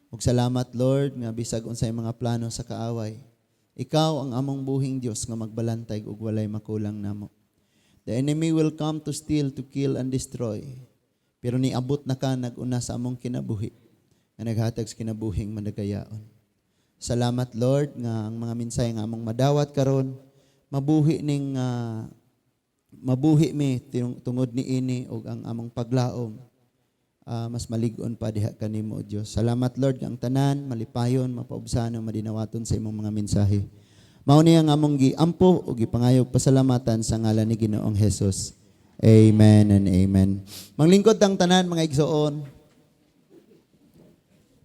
Ug salamat Lord nga bisag unsay mga plano sa kaaway, Ikaw ang among buhing Dios nga magbalantay ug walay makulang namo. The enemy will come to steal, to kill, and destroy. Pero niabot na ka nag-una sa among kinabuhi, nga naghatag sa kinabuhing madagayaon. Salamat Lord nga ang mga minsay nga among madawat karon mabuhi mi tungod ni ini ug ang among paglaom mas malig-on pa diha kanimo o Dios. Salamat Lord nga ang tanan malipayon, mapaubsan, madinawaton sa imong mga mensahe. Mao ni ang among giampo ug gipangayog pasalamatan sa ngalan ni Ginoong Hesus. Amen and amen. Manglingkod tang tanan mga igsoon.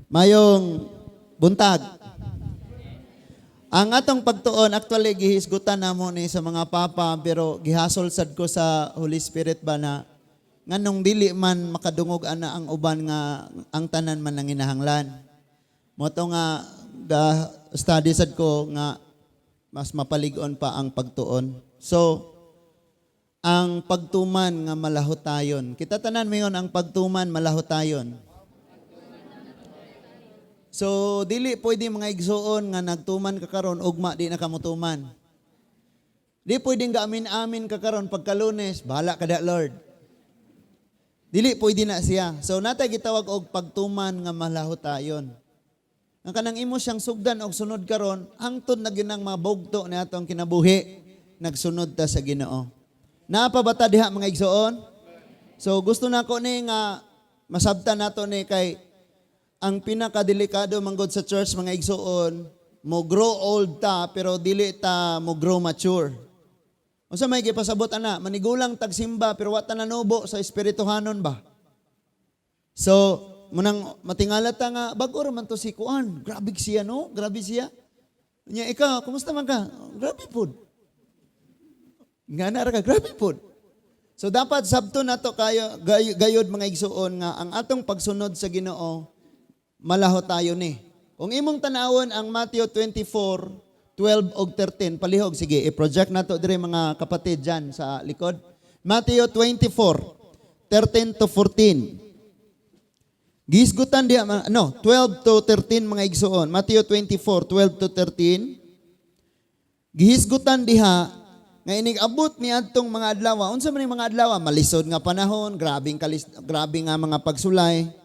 Mayong buntag. Ang atong pagtuon, actually gihisgutan namo ni sa mga papa, pero gihasol sad ko sa Holy Spirit ba na nganong dili man makadungog ana ang uban nga ang tanan man nanginahanglan. Moto nga study sad ko nga mas mapalig-on pa ang pagtuon. So, ang pagtuman nga malahotayon. Kita tanan mayon ang pagtuman malahotayon. So, dili pwede mga igsoon nga nagtuman ka karon ugma di na kamutuman. Di pwedeng gaamin-amin ka karon pagka Lunes, bahala ka da Lord. Dili pwede na siya. So, natay gitawag og pagtuman nga malahotayon. Ang kanang imo siyang sugdan og sunod karon, hangtod na gyud ang mabugto ni atong kinabuhi, nagsunod ta sa Ginoo. Napabata diha mga igsoon? So, gusto nako ni nga masabtan nato ni kay ang pinakadelikado manggod sa church mga igsoon, mo grow old ta pero dili ta mo grow mature. Unsa may gipasabot ana, manigulang tagsimba pero wa ta nanubo sa espirituhanon ba? So, munang matingala ta nga bag-o man to si Kuan. Grabe siya no? Grabe siya. Nya ikaw, kumusta man ka? Grabe pud. Ngana ra ka, grabe pud. So dapat sabto nato kayo gayod mga igsuon nga ang atong pagsunod sa Ginoo malaho tayo ni. Kung imong tanawon ang Matthew 24:12 ug 13, palihog sige, i-project nato dire mga kapatid diyan sa likod. Matthew 24:13 to 14. Gisgutan diha 12 to 13 mga igsuon. Matthew 24:12 to 13. Gihisgutan diha nga inig-abot ni adtong mga adlaw. Unsa man mga adlaw? Malisod nga panahon, grabe nga mga pagsulay.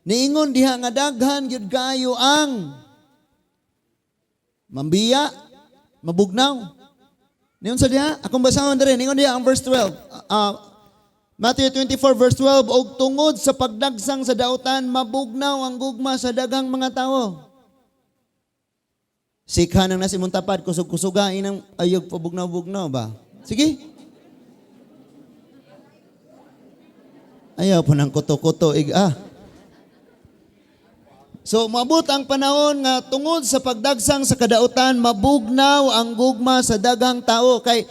Niingon diha nga daghan gyud kayo ang mambiya, mabugnaw. Niyon sa diha, akong basahon diri, ningon diha ang verse 12. Matthew 24 verse 12, og tungod sa pagdagsang sa dautan, mabugnaw ang gugma sa daghang mga tawo. Sikha nang nasimong tapad, kusog-kusugain ang ayog pabugnaw-bugnaw ba? Sige. Ayaw po ng kuto-kuto. So, maabot ang panahon nga tungod sa pagdagsang sa kadautan, mabugnaw ang gugma sa daghang tao. Kay,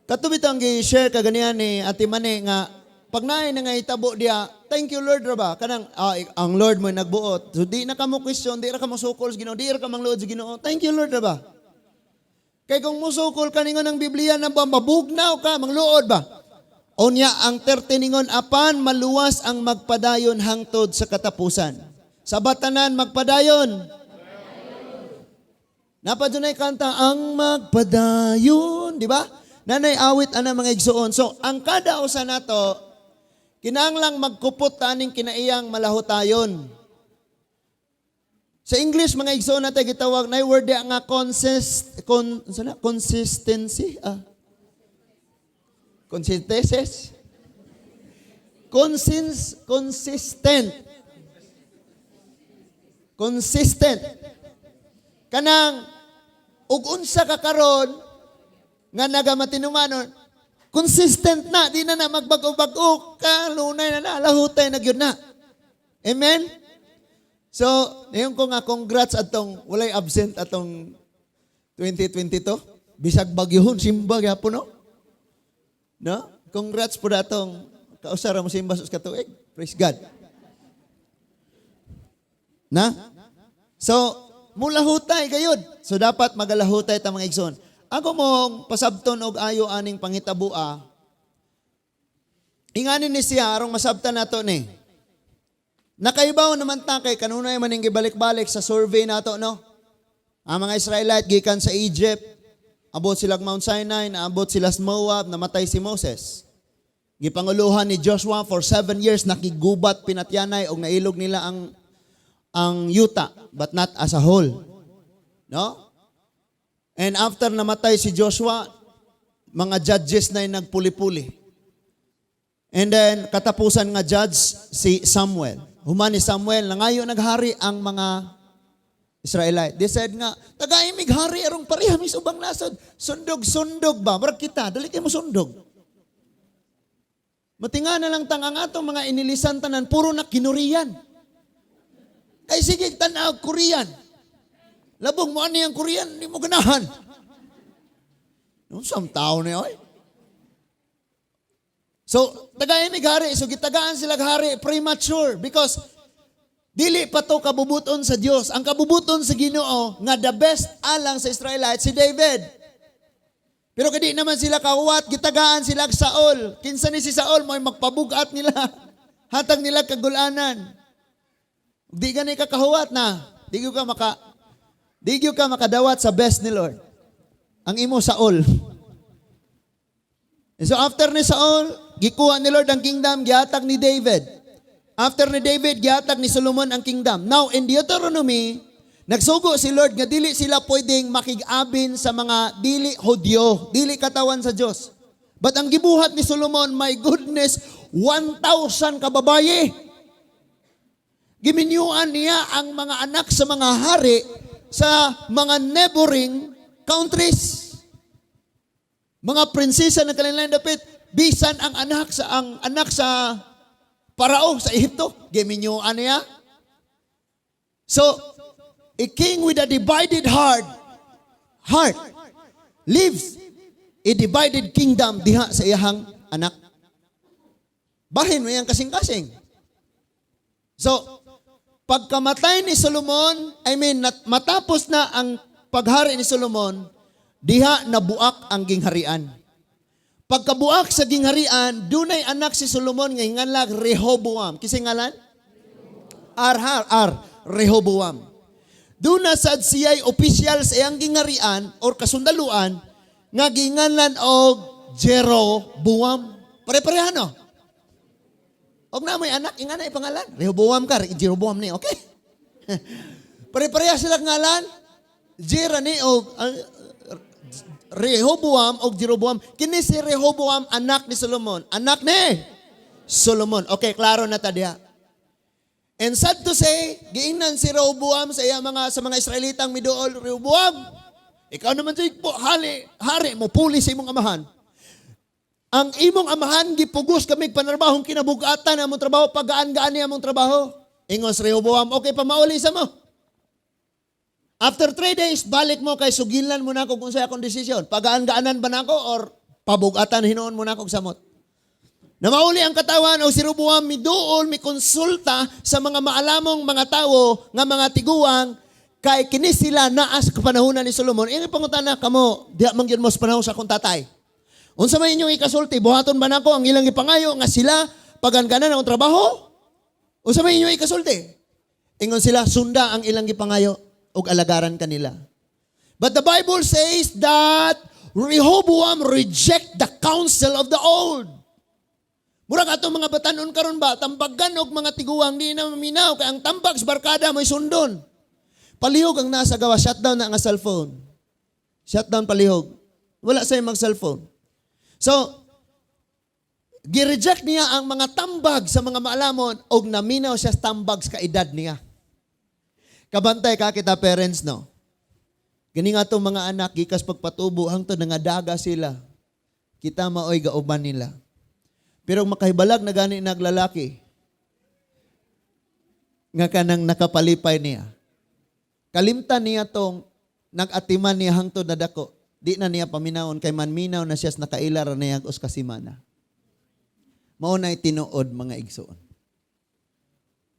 katubit ang gi-share kaganihan ni Ate Mane nga, pag naay na nga itabo diya, thank you Lord ba? Kanang, ang Lord mo nagbuot. So, di na ka mo question, di na ka mo sukol sa Ginoo, di na ka mangluod sa Ginoo. Thank you Lord ba? Kay kung musukol ka ningon ng Biblia na ba, mabugnaw ka, mangluod ba? Unya, ang 13 ningon, apan maluwas ang magpadayon hangtod sa katapusan. Sa batanan magpadayon. Napadunay kanta ang magpadayon, di ba? Nanay awit ana mga igsuon. So ang kada usa nato kinahanglang magkupot taning kinaiyang malahotayon. Sa English mga igsuon nato gitawag na word nga consistency. Consistent. Kanang ug unsa ka karon nga nagamatinumanon, consistent na, di na magbago-bago, kalunay na lahutay na gyud na. Amen? So, ngayon ko nga congrats atong walay absent atong 2022. Bisag bagyuhon simba gyapon no? No? Congrats po atong kausara mo simba sa katuig. Praise God. Na? So, mulahutay gayud. So, dapat magalahutay ta mga igsoon. Ako mong pasabton og ayo aning panghitabua. Inganin ni siya arong masabtan nato ni. Nakaibaw naman ta kay kanunay man ning gibalik-balik sa survey nato no. Ang mga Israelite gikan sa Egypt, abot sila Mount Sinai, naabot sila sa Moab, namatay si Moses. Gipanguluhan ni Joshua for 7 years, nakigubat pinatyanay og nailog nila ang yuta, but not as a whole. No? And after namatay si Joshua, mga judges na yung nagpuli-puli. And then, katapusan nga judge si Samuel. Human ni Samuel, nangayo naghari ang mga Israelite. They said nga, tagaimig hari arong pareha mis ubang nasod. Sundog-sundog ba? Marag kita, dali kayo mo sundog. Matinga na lang tang ang atong mga inilisan tanan, puro na kinurian. Kay sige, tanaw, Korean. Labong mo ano yung Korean, hindi mo ganahan. Yung some tao na yun. So, tagaimig hari. So, gitagaan sila hari premature because dili pa to kabubuton sa Dios. Ang kabubuton sa Ginoo nga the best alang sa Israelites si David. Pero kadi naman sila kahuwat, gitagaan sila sa Saul. Kinsa ni si Saul mo'y magpabugat nila. Hatag nila kagulanan. Di gani ka kahuwat na. Di ka makadawat sa best ni Lord. Ang imo Saul. And so after ni Saul, gikuha ni Lord ang kingdom, gihatag ni David. After ni David, gihatag ni Solomon ang kingdom. Now, in Deuteronomy, nagsugo si Lord nga dili sila pwedeng makig-abin sa mga dili Hudyo, dili katawan sa Diyos. But ang gibuhat ni Solomon, my goodness, 1,000 kababaye. Giminyuan niya ang mga anak sa mga hari sa mga neighboring countries. Mga prinsesa ng kanilang dapit, bisan ang anak sa Parao sa Ehipto, giminyuan niya. So, a king with a divided heart lives a divided kingdom diha sa iyahang anak. Bahin mo yan kasing-kasing. So, pagkamatay ni Solomon, matapos na ang paghari ni Solomon, diha nabuak ang gingharian. Pagkabuak sa gingharian, dunay anak si Solomon nga hinganlag Rehoboam. Kising ngalan? Rehoboam. Duna sad siya'y opisyal sa iyang gingharian or kasundaluan nga ginganlan og Jeroboam. Pare-parehan no? Og na may anak, ingana ipangalan. Rehoboam ka, Jeroboam ni, okay? Pare-pareha sila ngalan. Jerani og Rehoboam o Jeroboam. Kini si Rehoboam, anak ni Solomon. Anak ni Solomon. Okay, klaro na ta diha. And sad to say, giingnan si Rehoboam sa mga Israelitang miduol. Rehoboam, ikaw naman sa hari mo, puli sa imong amahan. Ang imong amahan, gipugos kami panarbahong kinabugatan na among trabaho, pagaan-gaan niya among trabaho. Ingos Rehoboam, okay pa mauli sa mo. After 3 days, balik mo kay sugilan mo na ako kung sa akong desisyon. Pagaan-gaanan ba na ako or pabugatan hinoon mo na ako samot. Na mauli ang katawan o si Rehoboam miduol, konsulta sa mga maalamong mga tao nga mga tiguang kay kini sila naas kapanahunan ni Solomon. Ini pangutana kamo, diha man gyud mo sa panahon sa akong tatay. Unsa may inyong ikasulti, buhaton ba nako ang ilang ipangayo nga sila pagan-ganan ang trabaho? Unsa may inyong ikasulti? Ingon sila sunda ang ilang ipangayo ug alagaran kanila. But the Bible says that Rehoboam reject the counsel of the old. Murag atong mga batanon karon ba, tambagan og mga tiguang di na maminaw kay ang tambag sa barkada may sundon. Palihog ang nasa gawa, shutdown na ang cellphone. Shutdown palihog. Wala say mag-cellphone. So, gireject niya ang mga tambag sa mga maalamon og naminaw siya sa tambag sa kaedad niya. Kabantay ka kita parents, no? Gani nga itong mga anak, gikas pagpatubo, hangtod nangadaga sila. Kita maoy gauban nila. Pero makahibalag na gani naglalaki, nga kanang nakapalipay niya. Kalimtan niya tong nag-atiman niya hangtod na dako. Di na niya paminawon, kay manminaw na siya nakailar na niya us kasimana. Maunay tinuod mga igsoon.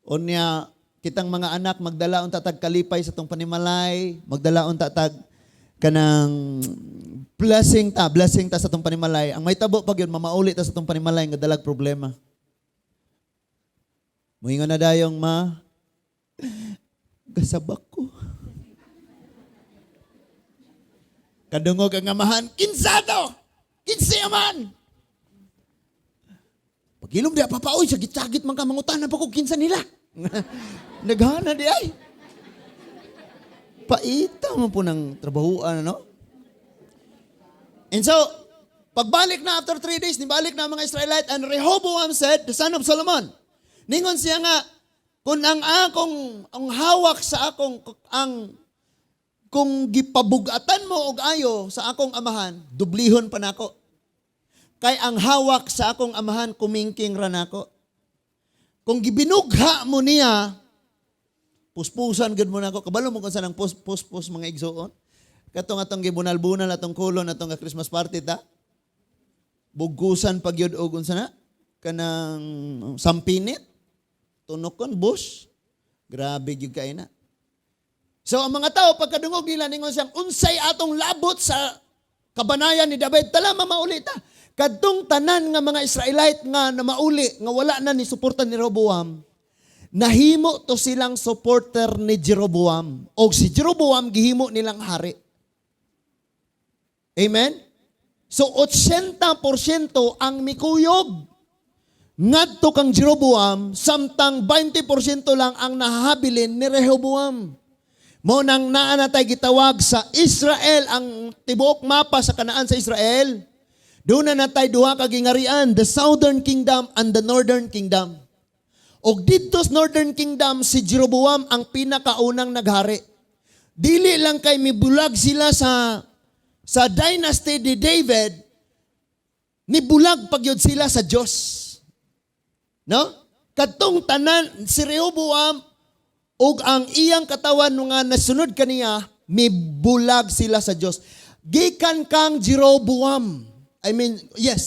Unya, kitang mga anak magdalaon tatag kalipay sa tong panimalay, magdalaon tatag kanang blessing ta sa tong panimalay. Ang may tabo pag yun, mamauli ta sa tong panimalay nga dalag problema. Muingon na dayong gasabak ko. Kadungog ang amahan, kinsa to? Kinsa man? Pagilom di papaoy, sagit-sagit man ka, mangutanan pa ko kinsa nila. Naghana di ay. Paita mo po ng trabahuan, ano? And so, pagbalik na after 3 days, nibalik na ang mga Israelite, and Rehoboam said, the son of Solomon, ningon siya nga, kung ang hawak sa akong, kung gipabugatan mo og ayo sa akong amahan, dublihon pa nako. Kay ang hawak sa akong amahan, kumingking ra nako. Kung gibinugha mo niya, puspusan gud mo nako. Kabalo mo kung saan ang puspus mga igsoon. Katong atong gibunal-bunal atong kulon atong Christmas party ta. Bugusan pagyud og unsa na kanang sampinit, tunokon bush. Grabe gyud kay na. So ang mga tao pagkadungog nila ningon siyang unsay atong labot sa kabanayan ni David tala mamauli ta. Kadtong tanan nga mga Israelite nga na mauli nga wala na ni suporta ni Rehoboam, nahimo to silang supporter ni Jeroboam. O si Jeroboam gihimo nilang hari. Amen? So 80% ang mikuyog ngadto kang Jeroboam, samtang 20% lang ang nahahabilin ni Rehoboam. Mo nang naa na tayo gitawag sa Israel, ang tibuok mapa sa Kanaan sa Israel. Doon na natay duha ka gingarian, the Southern Kingdom and the Northern Kingdom. Og dito sa Northern Kingdom, si Jeroboam ang pinakaunang naghari. Dili lang kay mibulag sila sa dynasty ni David, nibulag pagyod sila sa Diyos. No? Katong tanan, si Rehoboam, ug ang iyang katawan nga nasunod kaniya, mibulag sila sa Diyos. Gikan kang Jeroboam.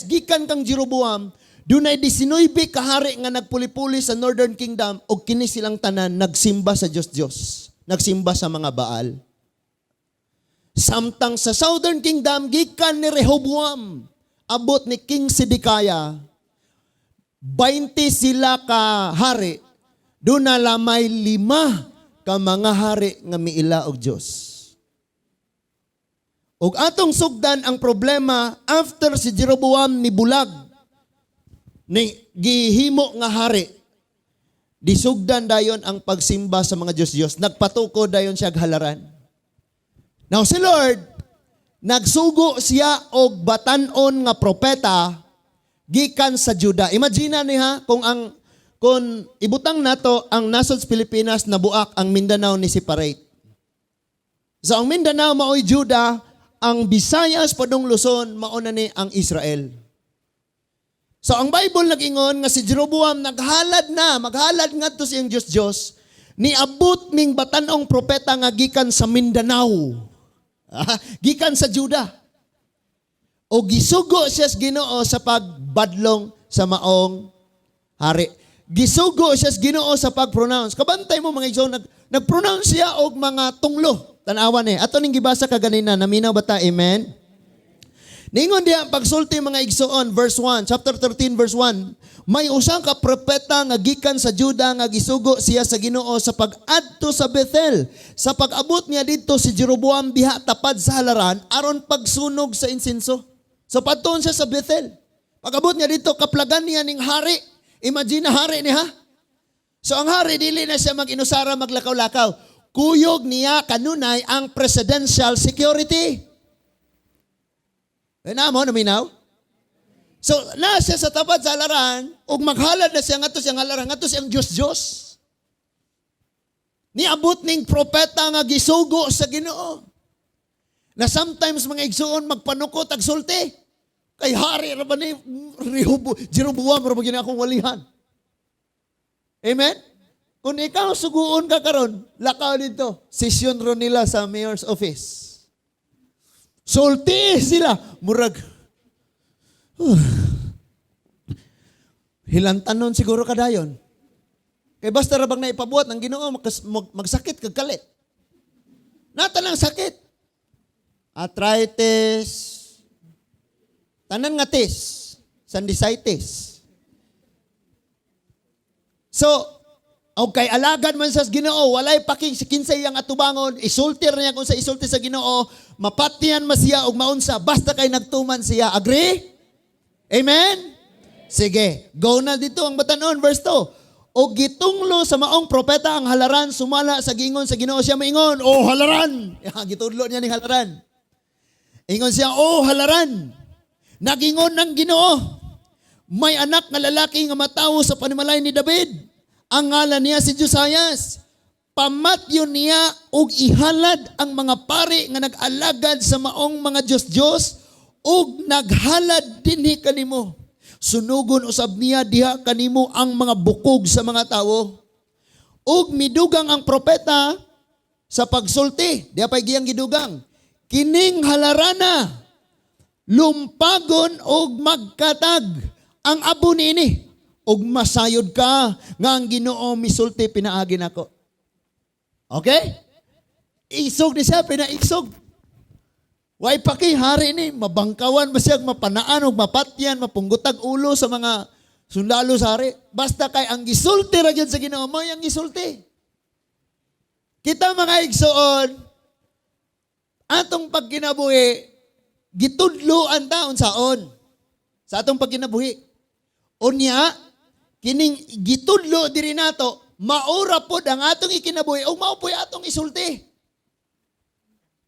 Gikan kang Jeroboam, dunay 19 kahari nga nagpuli-puli sa Northern Kingdom ug kini silang tanan nagsimba sa Diyos. Nagsimba sa mga Baal. Samtang sa Southern Kingdom, gikan ni Rehoboam, abot ni King Zedekiah, 20 sila ka hari. Doon na lamay 5 ka mga hari nga miila og Diyos. Og atong sugdan ang problema after si Jeroboam ni bulag ni gihimo nga hari. Disugdan dayon ang pagsimba sa mga Diyos-Diyos. Nagpatuko dayon siya halaran. Now si Lord nagsugo siya og batan-on nga propeta gikan sa Juda. Imagine niya kung ibutang nato ang nasod sa Pilipinas na buak ang Mindanao ni separate. So ang Mindanao mao'y Juda, ang Visayas padung Luzon mao na ni ang Israel. So ang Bible nag-ingon nga si Jeroboam maghalad ngadto siyang Diyos niabot ning batanong propeta nga gikan sa Mindanao. Gikan sa Juda. O gisugo siya sa Ginoo sa pagbadlong sa maong hari. Gisugo siya sa Ginoo sa pag-pronounce. Kabantay mo mga igsoon, nag-pronounce siya og mga tunglo. Tanawan Ato ning gibasa kaganina, naminaw ba ta? Amen? Ningon diya pagsulti mga igsoon, verse 1, chapter 13, verse 1. May usang ka propeta nga gikan sa Juda nga gisugo siya sa Ginoo sa pag-adto sa Bethel. Sa pag-abot niya dito si Jeroboam diha tapad sa halaran aron pagsunog sa insenso. So padton siya sa Bethel. Pag-abot niya dito kaplagan niya ning hari. Imagine na hari niya. So ang hari dili na siya mag-inusara maglakaw-lakaw. Kuyog niya kanunay ang presidential security. Namo naminaw? So, nasa sa tapat sa halaran, ug maghalad na siya ngato siyang halaran, ngato siyang Diyos-Diyos. Niabot ning propeta nga gisugo sa Ginoo. Na sometimes mga igsuon magpanukot ag sulti. Kay hari ra ba ni Jeroboam ra ba gini akong walihan. Amen? Kung ikaw suguon ka karon, lakaw dito, session ro nila sa mayor's office. Sulti sila, murag. Hilantanon siguro kadayon. Kay basta ra bang naipabuhat ng Ginoo magsakit kag kalit. Nata lang sakit. Arthritis, tanan nga tis, sinusitis. So, O kay alagad man sa Ginoo, walay kinsay yang atubangon, isultir niya kung sa isulti sa Ginoo, mapatian siya og maunsa, basta kay nagtuman siya. Agree? Amen? Sige, go na dito ang batanon, verse 2. O gitunglo sa maong propeta ang halaran, sumala sa giingon sa Ginoo siya maingon, o halaran. Gitudlo niya ni halaran. Ingon siya, o halaran. Nagingon ng Ginoo, may anak na lalaki nga matawo sa panimalay ni David. Ang ngalan niya si Josias. Pamatyon niya og ihalad ang mga pari nga nag-alagad sa maong mga Diyos-Diyos og naghalad dinhi kanimo. Sunugon usab niya diha kanimo ang mga bukog sa mga tawo. Og midugang ang propeta sa pagsulti. Diha pay giyang gidugang. Kining halarana lumpagon og magkatag ang abo niini. Og masayod ka nga ang Ginoo misulti pinaagi nako. Okay? Isog ni siya, pinaigsog. Way pakihari ni, mabangkawan ba siya, mapanaan o mapatyan, mapunggutag ulo sa mga sundalo sa hari. Basta kay ang gisulti ra gyud sa Ginoo mo, ang gisulti. Kita mga igsoon, atong pagkinabuhi, gitudloan taon saon. Sa atong pagkinabuhi. Unya, kining gitudlo diri nato, maura pod ang atong ikinabuhi o maupoy atong isulti.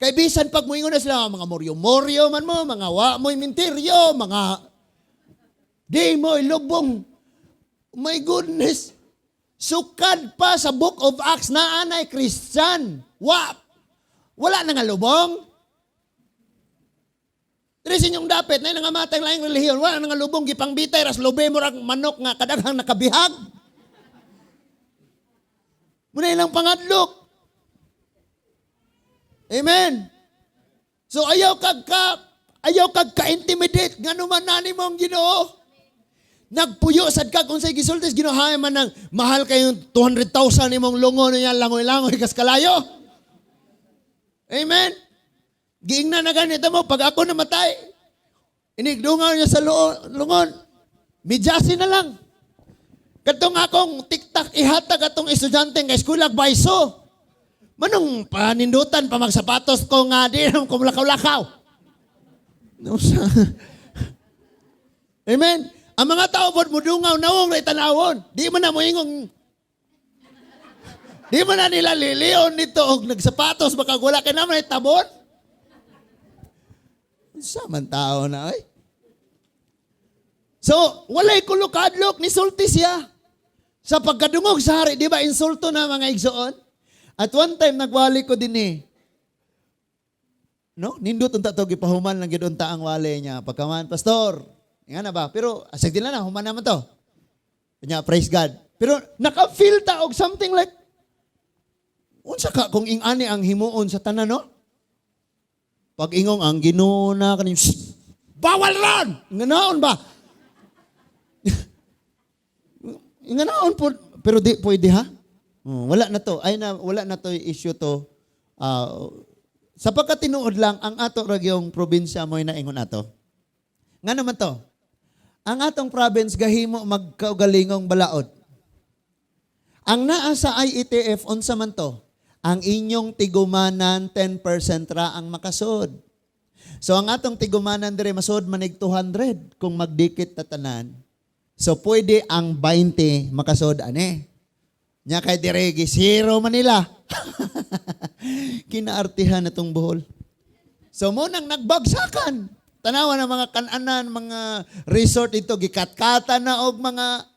Kay bisan pag moingon na sila, mga moryo-moryo man mo, mga wa mo'y minteryo, mga di mo'y lubong. My goodness. Sukad pa sa Book of Acts na anay Christian. Wala na nga lubong. Diri inyong dapit na nga matang laing relihiyon, wala nga lubong gipang bitay ras lobe mo rang manok nga kadaghang nakabihag. Muna ilang pangadlok. Amen. So ayaw kag ka-intimidate ngano man nani mo ang Ginoo. Nagpuyo sad kag unsay gisultis Ginoo hay man nang mahal kayong 200,000 imong lungon niya langoy-langoy kas kalayo. Amen. Giingnan na ganito mo, pag ako namatay, inigdungaw niya sa lungon, midyasi na lang. Katong akong tiktak ihatag atong estudyante nga eskwela bayso. Manong panindutan pa magsapatos ko nga di nang kumlakaw-lakaw. Amen. Ang mga tao pod mudungaw nawong ray tanawon. Di man na moingong di man na nila lilion nito og nagsapatos baka wala kay naman tabon. Saman tao na ay. So, walay kulukadlok ni sulti siya. Sa pagkadungog sa hari, di ba insulto na mga igsoon? At one time nagwali ko din no? Nindot unta to gipahuman lang gid unta ang wali niya. Pagkaman, pastor. Nga na ba? Pero asig din na human naman to. Kanya praise God. Pero naka-feel ta og something like unsa ka kung ing-ani ang himuon sa tanan, no? Pag ingong ang Ginoo na kanin, bawal ron! Nganaon ba? Nganaon po, pero di pwede ha? Wala na to. Wala na to issue to. Sa pagkatinuod lang, ang ato ragyong probinsya mo'y naingon ato. Nga naman to, ang atong province gahimo magkaugalingong balaod. Ang naa sa IETF, unsa man to? Ang inyong tigumanan, 10% ra ang makasod. So ang atong tigumanan dire masod manig 200 kung magdikit tatanan. So pwede ang 20 makasod ane. Nya kay dire zero Manila. Kinaartihan natong buhol. So mo nang nagbagsakan. Tanawa ng mga kananan, mga resort ito gikatkatan na og mga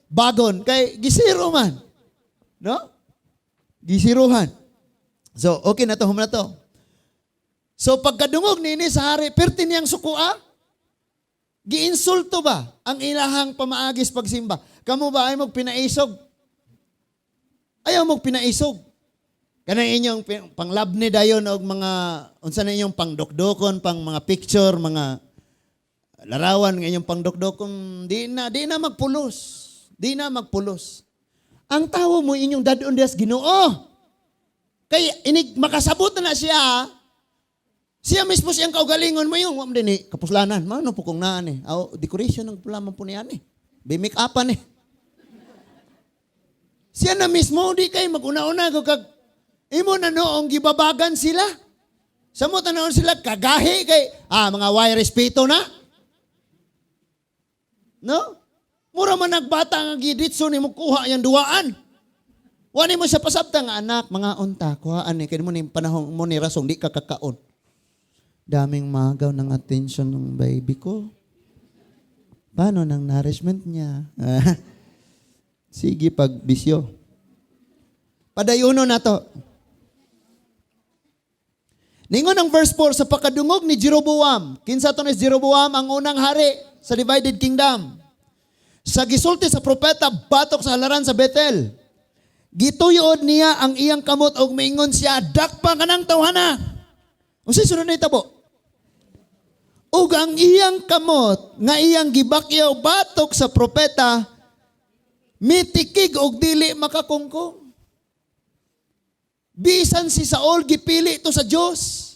bagon kay gisiro man. No? Gisiruhan. So, okay na to, humana to. So, pagkadungog nini sa hari, perti niyang sukua, giinsulto ba ang ilahang pamaagis pagsimba? Kamu ba ay mong pinaisog? Ayaw mong pinaisog. Kanang inyong panglabni dayon og mga, unsa na inyong pangdokdokon, pang mga picture, mga larawan ng inyong pangdokdokon, di na magpulos. Di na magpulos. Ang tawo mo inyong dadon des Ginoo. Kay inig makasabot na siya. Siya mismo siyang kaugalingon mo yung din kapuslanan. Mano po kung naan decoration ng pulaman po niyan Be make upan Siya na mismo, di kay mag-una-una ko kag imo na noong gibabagan sila. Samot na noon sila kagahi kay, mga way respeto na. No? Mura man nagbata nga giditso ni mo kuha yung duwaan. Wani mo siya pasabta nga anak, mga unta, kuhaan kaya mo ni panahon mo ni rasong, di ka kakaon. Daming magaw ng attention ng baby ko. Paano ng nourishment niya? Sige, pag bisyo. Padayuno na to. Ningon ang verse 4, sa pakadungog ni Jeroboam. Kinsa to ni Jeroboam ang unang hari sa divided kingdom. Sa gisulti sa propeta, batok sa halaran sa Bethel. Gituyod niya ang iyang kamot og maingon siya, dakpa ka ng tawhana. Unsay sunod na itabo? Ug ang iyang kamot nga iyang gibakyaw batok sa propeta, mitikig og dili makakungkong. Bisan si Saul gipili to sa Dios.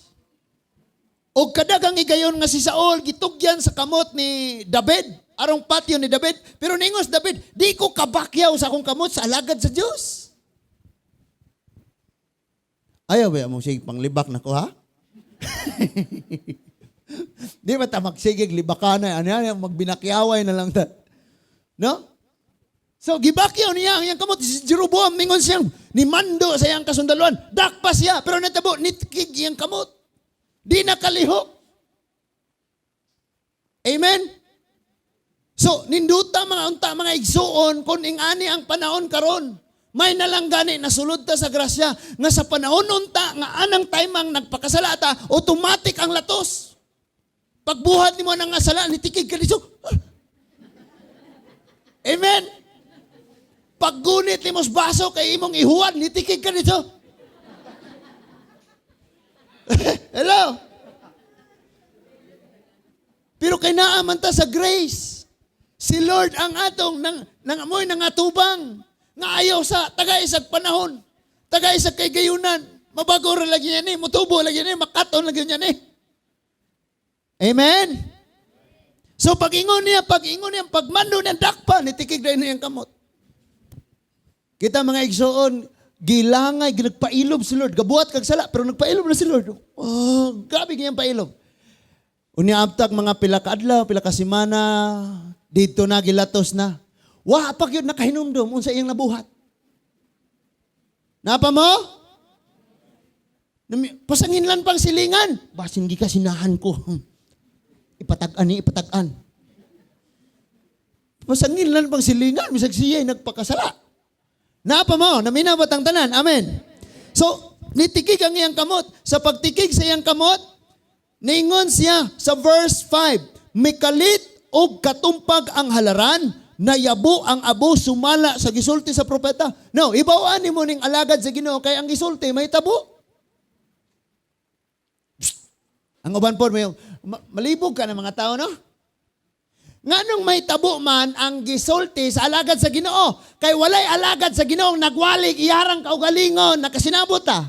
Og kadagang igayon nga si Saul gitugyan sa kamot ni David, arong patio ni David, pero ningos David, di ko kabakyaw sa akong kamot sa alagad sa Dios. Ayaw ba mo sige panglibak na ko ha? Di ba ta magsigig libakan na ano magbinakyaway na lang ta. No? So, gibakyaw niya ang iyang kamot. Si Jeroboam, mingon siyang ni mando sa iyang kasundaluan. Dakpa siya, pero natabo, nitkig iyang kamot. Di nakalihok. Amen? So, ninduta mga unta, mga igsuon, kung ingani ang panahon karon, may nalanggani, nasulod ta sa grasya, nga sa panahon unta, nga anang timang nagpakasalata, automatic ang latos. Pagbuhat ni mo ng asala, nitikig ka dito. Amen? Paggunit ni mos baso kay imong ihuwan, nitikig ka dito. Hello? Pero kay naaman ta sa grace. Si Lord ang atong nangamoy nangatubang. Nga ayaw sa taga-isag panahon. Taga-isag kay gayunan. Mabago ra lagi yan mutubo lagi yan makaton lagi yan Amen? So pag-ingon niya, pagmando niya dakpa, nitikig na niyang kamot. Kita mga igsoon, gilangay, nagpailob si Lord. Gabuhat kag sala, pero nagpailob na si Lord. Oh, grabe kanyang pailob. Uniabtak mga pila ka adlaw, pila ka semana, dito na, gilatos na. Wah, pag yun, nakahinumdum, unsa iyang nabuhat. Napa mo? Pasanginlan pang silingan. Basin gi ka sinahan ko. Ipatag-an. Pasanginlan pang silingan, misag siya nagpakasala. Napa mo, naminabat ang tanan. Amen. So, nitikig ang iyang kamot. Sa pagtikig sa iyang kamot, ningon siya sa verse 5, mikalit o katumpag ang halaran, nayabo ang abo sumala sa gisulti sa propeta. No, ibawaan ni mo ning alagad sa Ginoo kay ang gisulti may tabo. Psst. Ang uban po, malibog ka ng mga tao, no? Nganong may tabo man ang gisulti sa alagad sa Ginoo? Kay walay alagad sa Ginoong nagwalig iharang kaugalingon nakasinabot ta.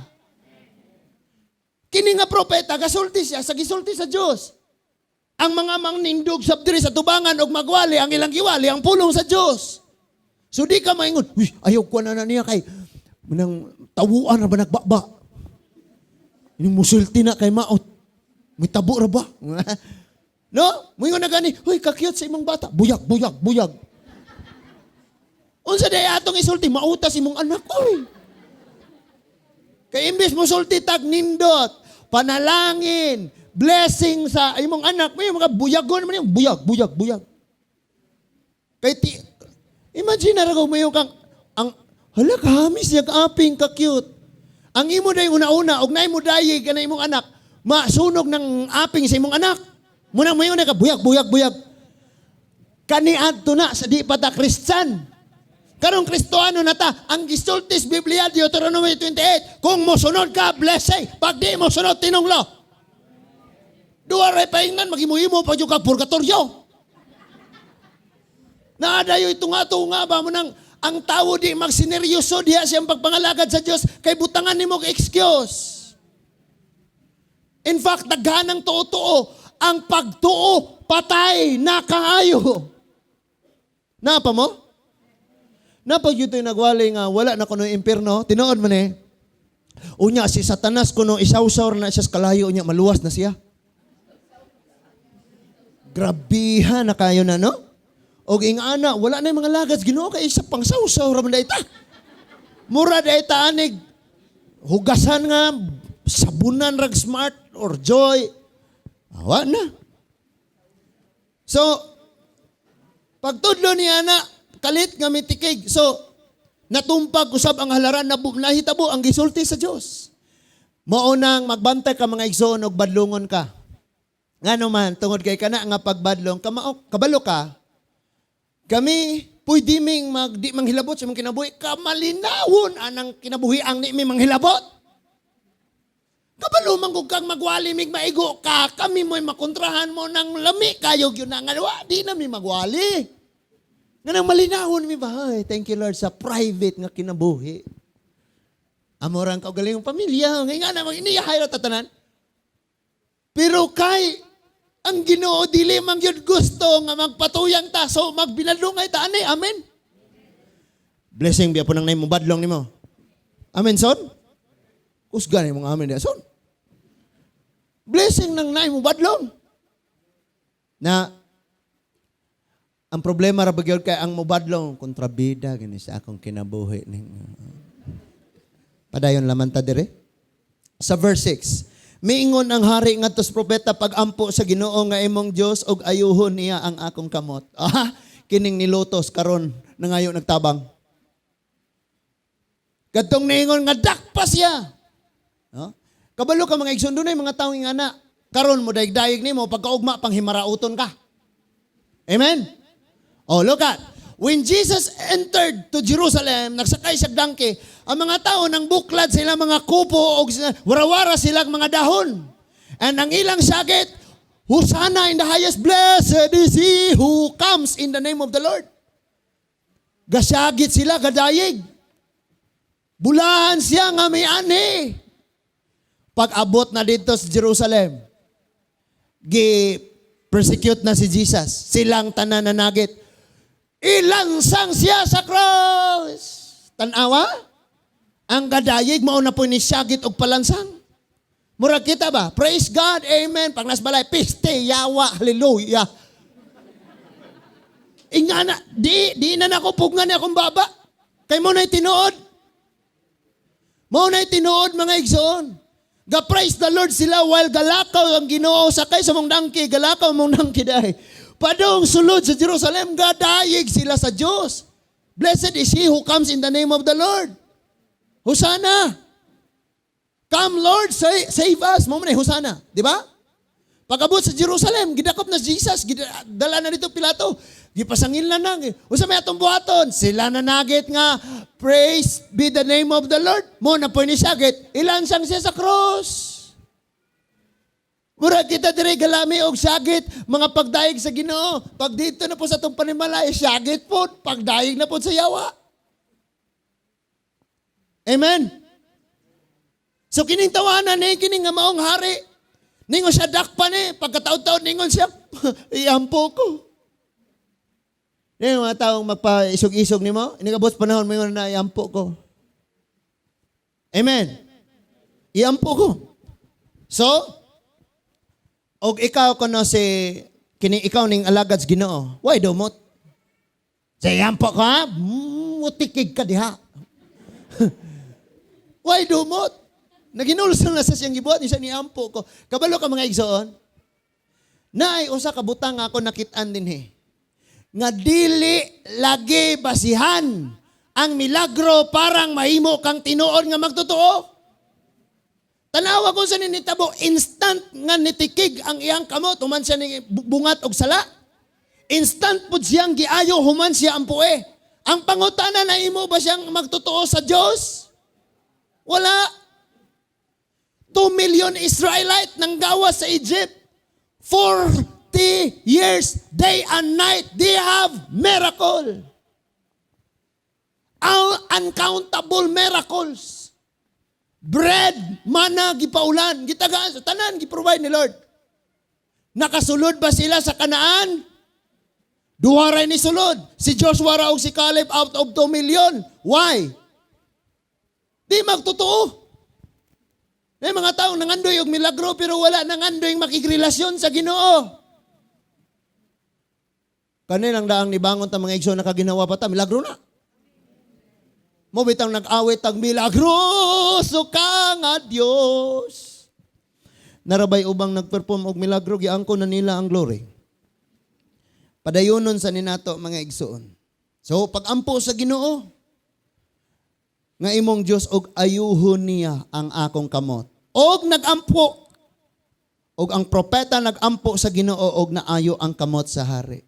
Kini nga propeta gasulti siya sa gisulti sa Dios. Ang mga mangnindog sabdiri sa tubangan og magwali ang ilang giwali ang pulong sa Dios. So di ka maingon, ayaw ko na niya kay manang tawuan ra ba nagbaba. Ini musulti na kay maot. May tabo ra ba? No? Moingon na gani, huy, kakyut sa imong bata. Buyag. Unsa day atong isulti, mautas imong anak. Oy. Kay imbis mo sulti tag nindot, panalangin, blessing sa imong anak, may mga buyagon man yung buyag. Kay imagine na raw mayo kang hala kahamis yag aping kakyut. Ang imo day una-una og nay mo dayi ka na imong anak, masunog ng aping sa imong anak. Muna mo yun ka, buyag. Kaniadto na sa di pa ta Kristyan. Karong Kristoano na ta, ang gisultis Biblia, Deuteronomy 28, kung mosunod ka, blessing. Pag di mo sunod, tinunglo. Duwaray paingnan, maghimuhimo pa yung purgatoryo. Naadayo tunga ba mo nang ang tao di magsineryoso diya siyang pagpangalagad sa Diyos, kay butangan ni mo excuse. In fact, daghanang tuo-tuo, ang pagtuo, patay na kaayo. Napa mo? Napag yun tayo nagwali nga wala na kuno impyerno, tinuod man eh. Unya si Satanas kuno isawsaw na siya sa kalayo unya maluwas na siya. Grabihan na kayo na no? Og ingana wala na yung mga lagats Ginoo kay isa pang sawsaw ra man dayta. Mura dayta anig hugasan nga sabunan rag Smart or Joy. Awa na. So pagtudlo ni ana kalit nga mitikig. So natumpag usab ang halaran na nahitabo ang gisulti sa Dios. Mao nang magbantay ka mga igsoon og badlongon ka. Ngano man tungod kay kana nga pagbadlong kabalo ka. Kami pwede ming di manghilabot sa mga kinabuhi kamalinawon anang kinabuhi ang ni mi manghilabot. Kabalo man kung kang magwali mig maigo ka kami mo'y makontrahan mo ng lami kayo yun na nga di na mi magwali. Nga nang malinawon mi ba? Ay, thank you Lord sa private nga kinabuhi. Amorang kaugalingong pamilya. Ngayon nga naman, iniyahay na tatanan. Pero kay, ang Ginoo dili man yun gusto nga magpatuyang ta. So, magbinadlungay ta. Ani, amen? Blessing biya po nang naimong badlong ni mo. Amen, son? Kusga na yung mga amen niya, son. Blessing nang naimong badlong. Na, ang problema ra bagyod kay ang mobadlong kontrabida gani sa akong kinabuhi ning padayon laman ta dire. Sa verse 6, miingon ang hari ngadto sa propeta pag-ampo sa Ginoo nga imong Dios og ayuhon niya ang akong kamot. Kining nilutos karon nangayo nagtabang. Kadtong niingon nga dakpa siya. Kabalo ka mga igsoon dunay mga tawo ingana. Karon mo daig-daig nimo pagkaugma pang himarauton ka. Amen. Oh, look at. When Jesus entered to Jerusalem, nagsakay siya donkey, ang mga tao nang buklad sila mga kupo o warawara silang mga dahon. And ang ilang sagit, Hosanna in the highest, blessed is he who comes in the name of the Lord. Gasagit sila, gadayig. Bulahan siya nga may ani. Pag-abot na dito sa Jerusalem, persecute na si Jesus. Silang tanan na nagit. Ilansang siya sa cross. Tanawa? Ang gadayig mao na po ni syagit og palansang. Murag kita ba? Praise God, amen. Pag nasbalay, piste, yawa, hallelujah. Ingana, di na nakupugngan ni akong baba. Kay mo na'y tinuod. Mo na'y tinuod mga igsoon. Ga-praise the Lord sila while galakaw ang Ginoo sakay sa mong dangki, galakaw mong dangki dahi. Padong sulod sa Jerusalem, gadayig sila sa Diyos. Blessed is he who comes in the name of the Lord. Hosanna. Come Lord, save us. Mo man Hosanna, di ba? Pag-abot sa Jerusalem, gidakop na Jesus, dala na dito Pilato. Gipasangil na nang. Usa may atong buhaton, sila na nagit nga, praise be the name of the Lord. Mo na po ni sagit, ilansang siya sa cross. Murag kita dire galami og sagit, mga pagdaig sa Ginoo. Pag dito na po sa itong panimalay, sagit po, pagdaig na po sa yawa. Amen? So kining tawanan ni, kining nga maong hari, ningon siya dakpa ni, pagkataon-taon ningon siya, iampo ko. Yung mga taong magpa-isog-isog ni mo, inigabot panahon mo yung na iampo ko. Amen? Iampo ko. So, og ikaw kuno si kini ikaw ning alagad sa Ginoo. Why do mo? Sayang po ka, mutikig ka diha. Why do mo? Naginulsang na sa siyang gibuhat ni siya ni ampo ko. Kabalo ka mga igsoon. Naay usa ka butang ako nakit-an dinhi. Nga dili lagi basihan ang milagro parang mahimo kang tinuod nga magtotoo. Tanawa ko sa ninitabo, instant nga nitikig ang iyang kamot, human siya ni bungat og sala. Instant po siyang giayo, human siya ang puwe. Ang pangutana na imo ba siyang magtotoo sa Diyos? Wala. 2 million Israelite nang gawas sa Egypt. 40 years, day and night, they have miracle. Uncountable miracles. Bread, mana, gipaulan, gitagaan sa tanan, giprovide ni Lord. Nakasulod ba sila sa Kanaan? Duha ray ni sulod. Si Joshua ra ug si Caleb out of 2 million. Why? Di magtotoo. May mga taong nangandoy og milagro pero wala nangandoy makigrelasyon sa Ginoo. Kanilang daang nibangon ta mga igsoon nakaginawa pa ta, milagro na. Mo bitang nag-awit tag milagroso ka nga Dios. Narabay ubang nagperform og milagro giangko na nila ang glory. Padayonon sa ninato mga igsoon. So pag-ampo sa Ginoo nga imong Dios og ayuhon niya ang akong kamot. Og nagampo. Og ang propeta nagampo sa Ginoo og naayo ang kamot sa hari.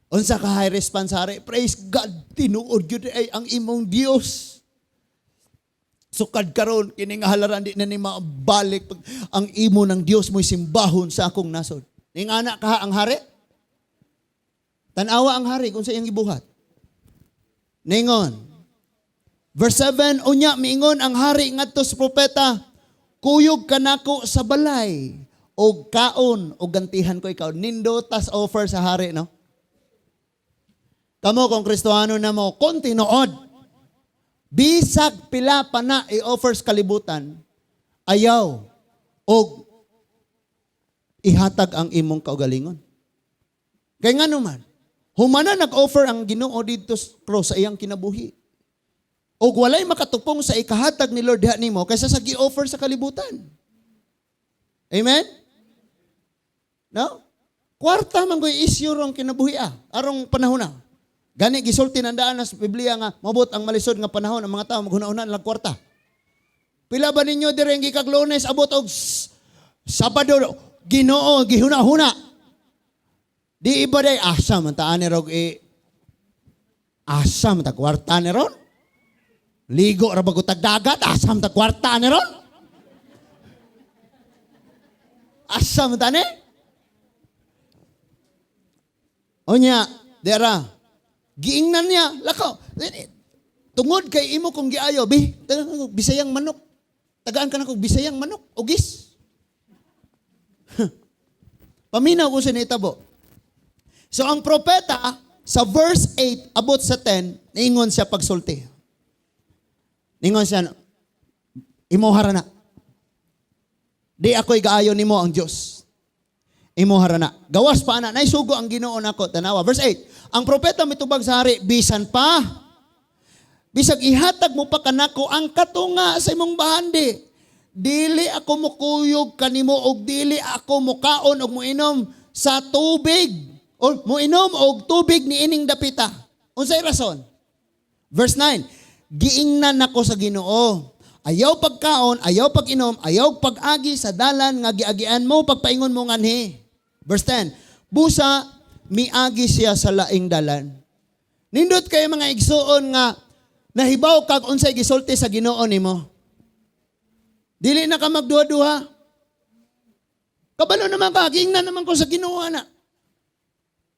Unsa ka high response hari? Praise God, tinuod gyud ay ang imong Dios. Sukad karon kini nga halaran di na ni mabalik ang imo ng Dios mo'y simbahon sa akong nasod. Ning ana ka ang hari? Tanawa ang hari kung sa iyang gibuhat. Ningon. Verse 7, unya miingon ang hari ngadto sa propeta, kuyog kanako sa balay og kaon og gantihan ko ikaw. Nindo tas offer sa hari, no? Kamo kung Kristohano na mo, kung tinuod, bisag pila pa na i-offer sa kalibutan, ayaw og ihatag ang imong kaugalingon. Kaya nga naman, humana nag-offer ang Ginoo dito sa cross sa iyang kinabuhi. O walay makatupong sa ikahatag ni Lord diha nimo kaysa sa gi-offer sa kalibutan. Amen? No? Kwarta man ko'y issue rong kinabuhi arong panahon na. Gani gisulti nandaan na sa Biblia nga mabot ang malisod nga panahon ang mga tao maghuna-una lang kwarta. Pila ba ninyo dire gikag Lunes abot og Sabado Ginoo gihuna-huna. Di iba day asa man taan ni rog asa man ta kwarta ni ron. Ligo ra bagutag dagat, asam ta kwarta ni ron. Asam ta ni. Onya, dera. Giingnan niya, lakaw. Tungod kay imo kung giayo, bisayang manok. Tagaan ka na kong bisayang manok, ugis. Paminaw ko sa nitabo. So ang propeta, sa verse 8, abot sa 10, niingon siya pagsulti. Ningon siya, imuhara na. Di ako'y gaayon nimo ang Diyos. Imuhara na. Gawas pa na. Naisugo ang Ginoo nako. Tanawa. Verse 8. Ang propeta mitubag sa hari, bisan pa. Bisag ihatag mo pa kanako ang katunga sa imong bahandi. Dili ako mukuyog kanimo og dili ako mukaon og muinom sa tubig. O muinom og tubig ni ining dapita. Unsay rason? Verse 9. Giingnan nako sa Ginoo. Ayaw pagkaon, ayaw pag-inom, ayaw pag-agi sa dalan nga giagian mo, pagpaingon mo nganhi. Verse 10. Busa, miagi siya sa laing dalan. Nindot kayo mga igsuon nga, nahibaw kag unsay gisulti sa Ginoo nimo. Dili na ka magduha-duha. Kabalo naman ka, giingnan naman ko sa Ginoo na.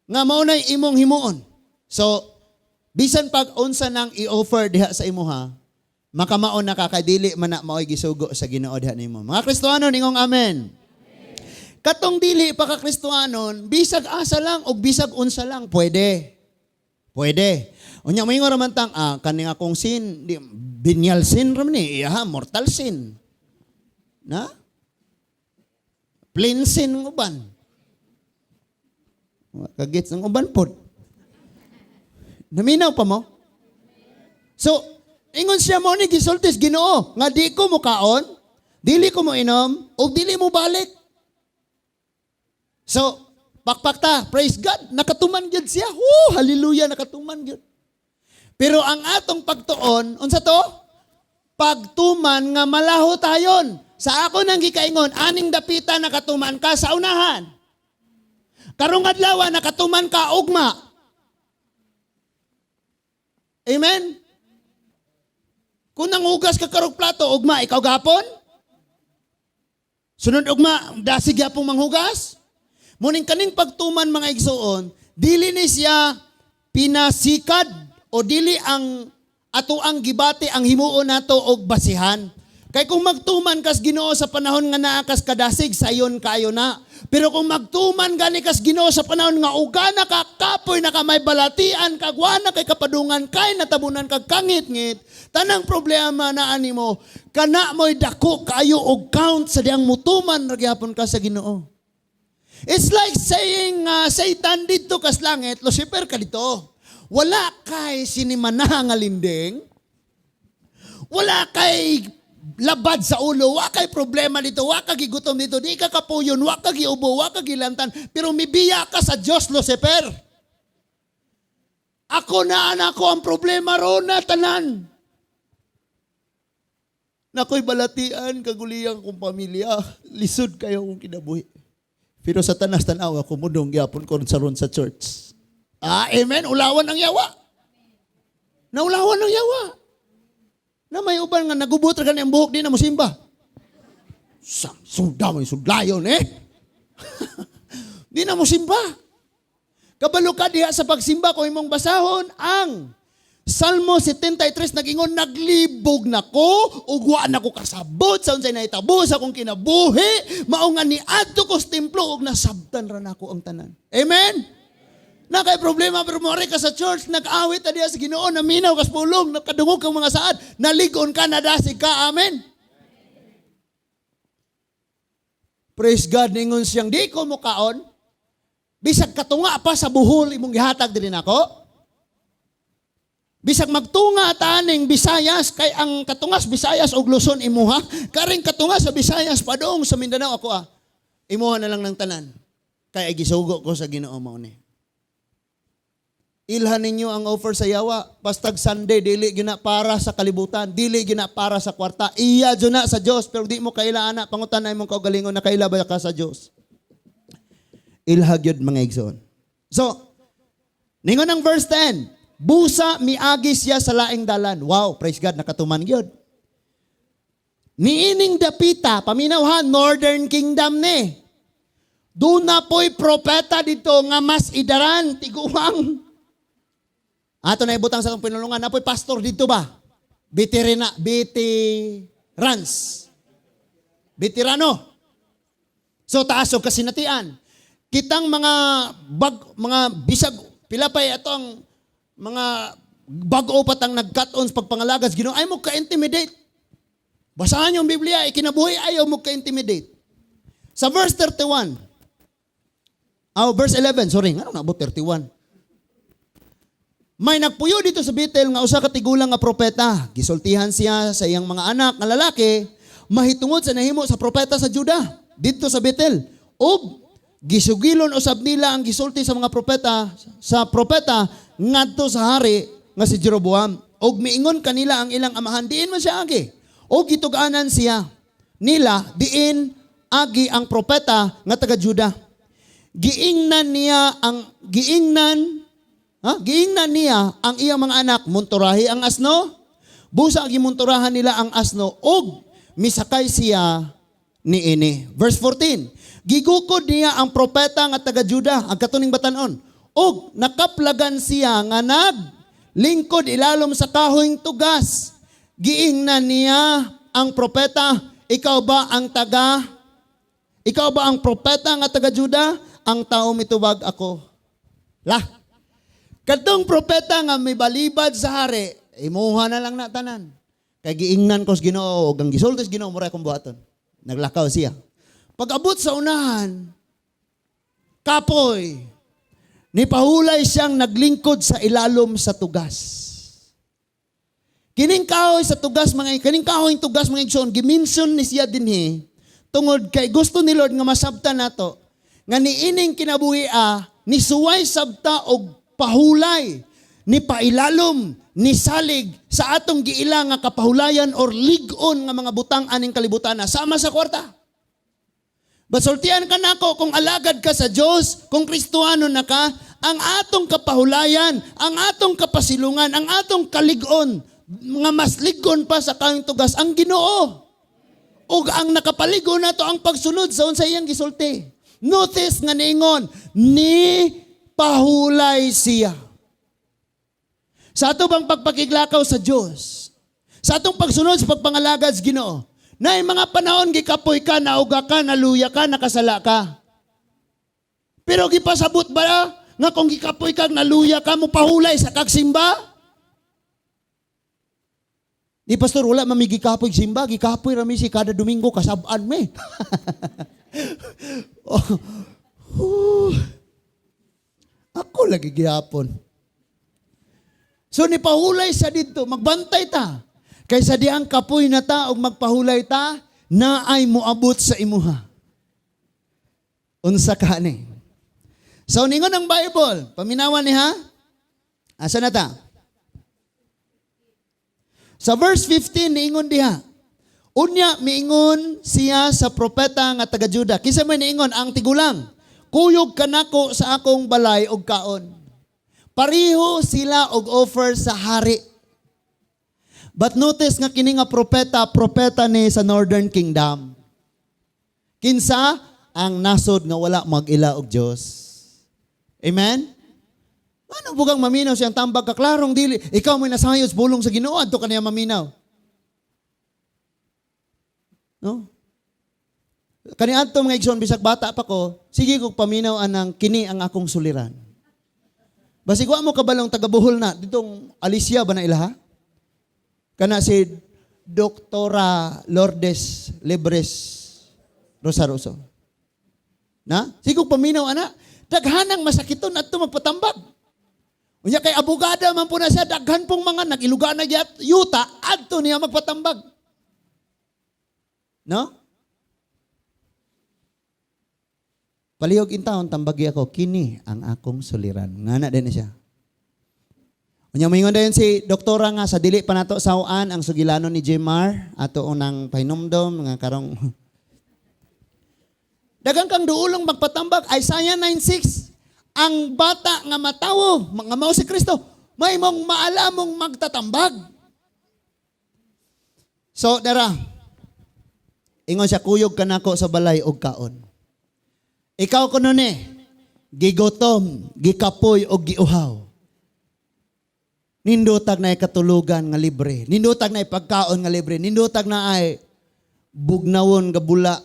Nga maunay imong himuon. So, bisan pag unsa nang i-offer diha sa imuha, makamaon na kakadili man na maoy gisugo sa Ginoo diha nimo. Mga Kristohano ningong amen. Katong dili pa ka Kristohanon, bisag asa lang o bisag unsa lang pwede. Pwede. Unya moingon ra man tang kaning akong sin, binyal sin ra ni, mortal sin. Na? Plain sin ng uban. Kagits ng uban pod. Naminaw pa mo? So, ingon siya mo ni gisultis Ginoo, nga di ko mo kaon, dili ko mo inom, o dili mo balik. So, pakpak ta, praise God, nakatuman gyud siya. Hallelujah, nakatuman gyud. Pero ang atong pagtuon, unsa to? Pagtuman nga malaho tayon. Sa ako nang gikaingon, aning dapita nakatuman ka sa unahan. Karong adlaw nakatuman ka ugma. Amen? Kung nanghugas ka karong plato, ugma, ikaw gapon? Sunod ugma, dasig yapong manghugas? Muning kaning pagtuman mga igsuon, dili ni siya pinasikad o dili ang ato ang gibati ang himuon nato og basihan. Kay kung magtuman kas Ginoo sa panahon nga naa kas kadasig, sayon kayo na. Pero kung magtuman gani kas Ginoo sa panahon nga ugana ka, kapoy na ka may balatian, kagwana kay kapadungan kay natabunan kag kangit-ngit, tanang problema na animo, kana mo'y dako kayo og count sa diyang mutuman ragyapon ka sa Ginoo. It's like saying, Satan dito kas langit, Lucifer ka dito. Wala kay sinimana nga linding, wala kay labad sa ulo, wa kay problema dito, wa kay gigutom dito, di ka kapuyon, wa kay giubo, wa kay gilantan, pero mibiya ka sa Diyos, Lucifer. Ako na anak ko ang problema ron na tanan. Nako'y balatian, kaguliyang kong pamilya, lisod kayo kong kinabuhi. Pero sa tanas tanaw, ako mudong gyapon ko sa ron sa church. Amen, ulawan ang yawa. Naulawan ang yawa. Na may uban nga nagubot ra gani ang buhok di na mosimba. Suda mo sudlayon Di na mosimba. Kabalo ka diha sa pagsimba ko imong basahon ang Salmo 73 nagingon naglibog nako ug wa nako kasabot sa unsay nahitabo sa akong kinabuhi mao nga niadto ko sa templo ug nasabtan ra nako ang tanan. Amen. Na kay problema pero mo ka sa church, nag-awit na diya sa Ginoo, naminaw kas pulong, nakadungog kang mga saad, naligon ka, nadasig ka, amen? Praise God, ningon siyang di ko mukaon, bisag katunga pa sa buhol, imong gihatag din ako. Bisag magtunga taning Bisayas, kay ang katungas Bisayas og Luzon imuha, karing katunga sa Bisayas, padong sa Mindanao ako imuha na lang ng tanan, kay gisugo ko sa Ginoo mao ni. Ilhan ninyo ang offer sa yawa. Pastag Sunday, dili gina para sa kalibutan. Dili gina para sa kwarta. Iya dyan na sa Diyos. Pero di mo kaila, anak. Pangutan na mong kaugalingon na kaila ba ka sa Diyos. Ilhag yun mga igsoon. So, ningon ang verse 10. Busa miagi siya sa laing dalan. Wow, praise God, nakatuman yun. Niining dapita, paminawhan, Northern Kingdom ni. Doon na po'y propeta dito nga mas idaran, tiguang. Ato na ibutang sa pinulungan, napoy pastor dito ba? Veterano. So taas og kasinatian. Kitang mga bisag pila pa ato ang mga bag-o patang nagkat-ons pagpangalagas Ginoo ay mo ka-intimidate. Basahan yung Biblia, ikinabuhi ayaw mo ka-intimidate. Sa verse 31. Verse 11, sorry, ano na 31? May nagpuyo dito sa Betel nga usa ka tigulang nga propeta. Gisultihan siya sa iyang mga anak nga lalaki, mahitungod sa nahimo sa propeta sa Juda, dito sa Betel. Og gisugilon usab nila ang gisulti sa mga propeta, ngadto sa hari nga si Jeroboam. Og miingon kanila ang ilang amahan, diin man siya agi. Og gituganan siya nila, diin agi ang propeta nga taga Juda. Giingnan niya ang iyang mga anak, munturahi ang asno, busa gimunturahan nila ang asno, og misakay siya niini. Verse 14, gigukod niya ang propeta nga taga Juda, ang katuning batanon, og nakaplagan siya nga naglingkod ilalom sa kahoyng tugas. Giingnan niya ang propeta, ikaw ba ang propeta nga taga Juda? Ang tao mitubag ako. Kadtong propeta nga may balibad sa hari, imuha na lang na tanan. Kay giingnan ko sa Ginoo, og ang gisulti sa Ginoo mura kong buhaton. Naglakaw siya. Pag-abot sa unahan, kapoy, nipahulay siyang naglingkod sa ilalom sa tugas. Kining kahoy yung tugas mga igsoon, giminson ni siya dinhi, tungod kay gusto ni Lord nga masabtan nato, nga niining kinabuhi ni suway sabta og pahulay, ni pailalom, ni salig sa atong giila nga kapahulayan or ligon nga mga butang aning kalibutan na sama sa kwarta. Basultian ka nako kung alagad ka sa Diyos, kung Kristohano na ka, ang atong kapahulayan, ang atong kapasilungan, ang atong kaligon, nga mas ligon pa sa kayong tugas, ang Ginoo. O ang nakapaligo na to ang pagsunod sa unsay iyang gisulti. Notice nga ningon, ni pahulay siya. Sa ato bang pagpakiglakaw sa Diyos, sa atong pagsunod sa pagpangalagad sa Ginoo, Na mga panahon gikapoy ka, nauga ka, naluya ka, nakasala ka. Pero gipasabot ba nga kung gikapoy ka, naluya ka, mo pahulay sa kagsimba? Di pastor, wala mami gikapoy simba, gikapoy rami si kada Domingo kasabaan me. Ako lagi gihapon. So ni pahulay sa dito, magbantay ta. Kaysa di ang kapoy na ta o magpahulay ta, na ay muabot sa imuha. Unsa ka ni? So ningon ang Bible, paminawan ni ha? Asa na ta? Sa verse 15, niingon diha. Unya, miingon siya sa propeta nga taga Juda. Kisa may niingon, ang tigulang, kuyog kanako sa akong balay og kaon. Pariho sila og offer sa hari. But notice nga kini nga propeta ni sa Northern Kingdom. Kinsa ang nasod nga wala mag-ila og Dios. Amen? Ano bugang maminaw siyang tambag kaklarong dili. Ikaw may nasayos bulong sa Ginoo adto kaniya maminaw. No? Kani adto mga igsoon bisag bata pa ko, sige kog paminaw anang kini ang akong suliran. Basig wa mo kabalong taga Bohol na ditong Alicia ba na ilaha? Kana si Doktora Lourdes Libres Rosaroso. Na? Sige kog paminaw ana, daghanang masakiton adto magpatambag. Unya kay abogada man po na siya, daghan pong mga nagiluga na yuta, adto niya magpatambag. No? Palihog in taon, tambagi ako, kini ang akong suliran. Nga na din siya. Unya moingon dayon si doktora nga, sa dili pa nato sawaan ang sugilano ni Jemar, ato unang pahinumdom, nga karong dagang kang duulong magpatambag, Isaiah 9:6. Ang bata nga matawo, mga mao si Kristo, may mong maalamong magtatambag. So, dara, ingon siya, kuyog ka nako sa balay og kaon. Ikaw kuno ni, gigotom, gikapoy o giuhaw. Nindutag na ay katulugan nga libre. Nindutag na ay pagkaon nga libre. Nindutag na ay bugnawon nga bula.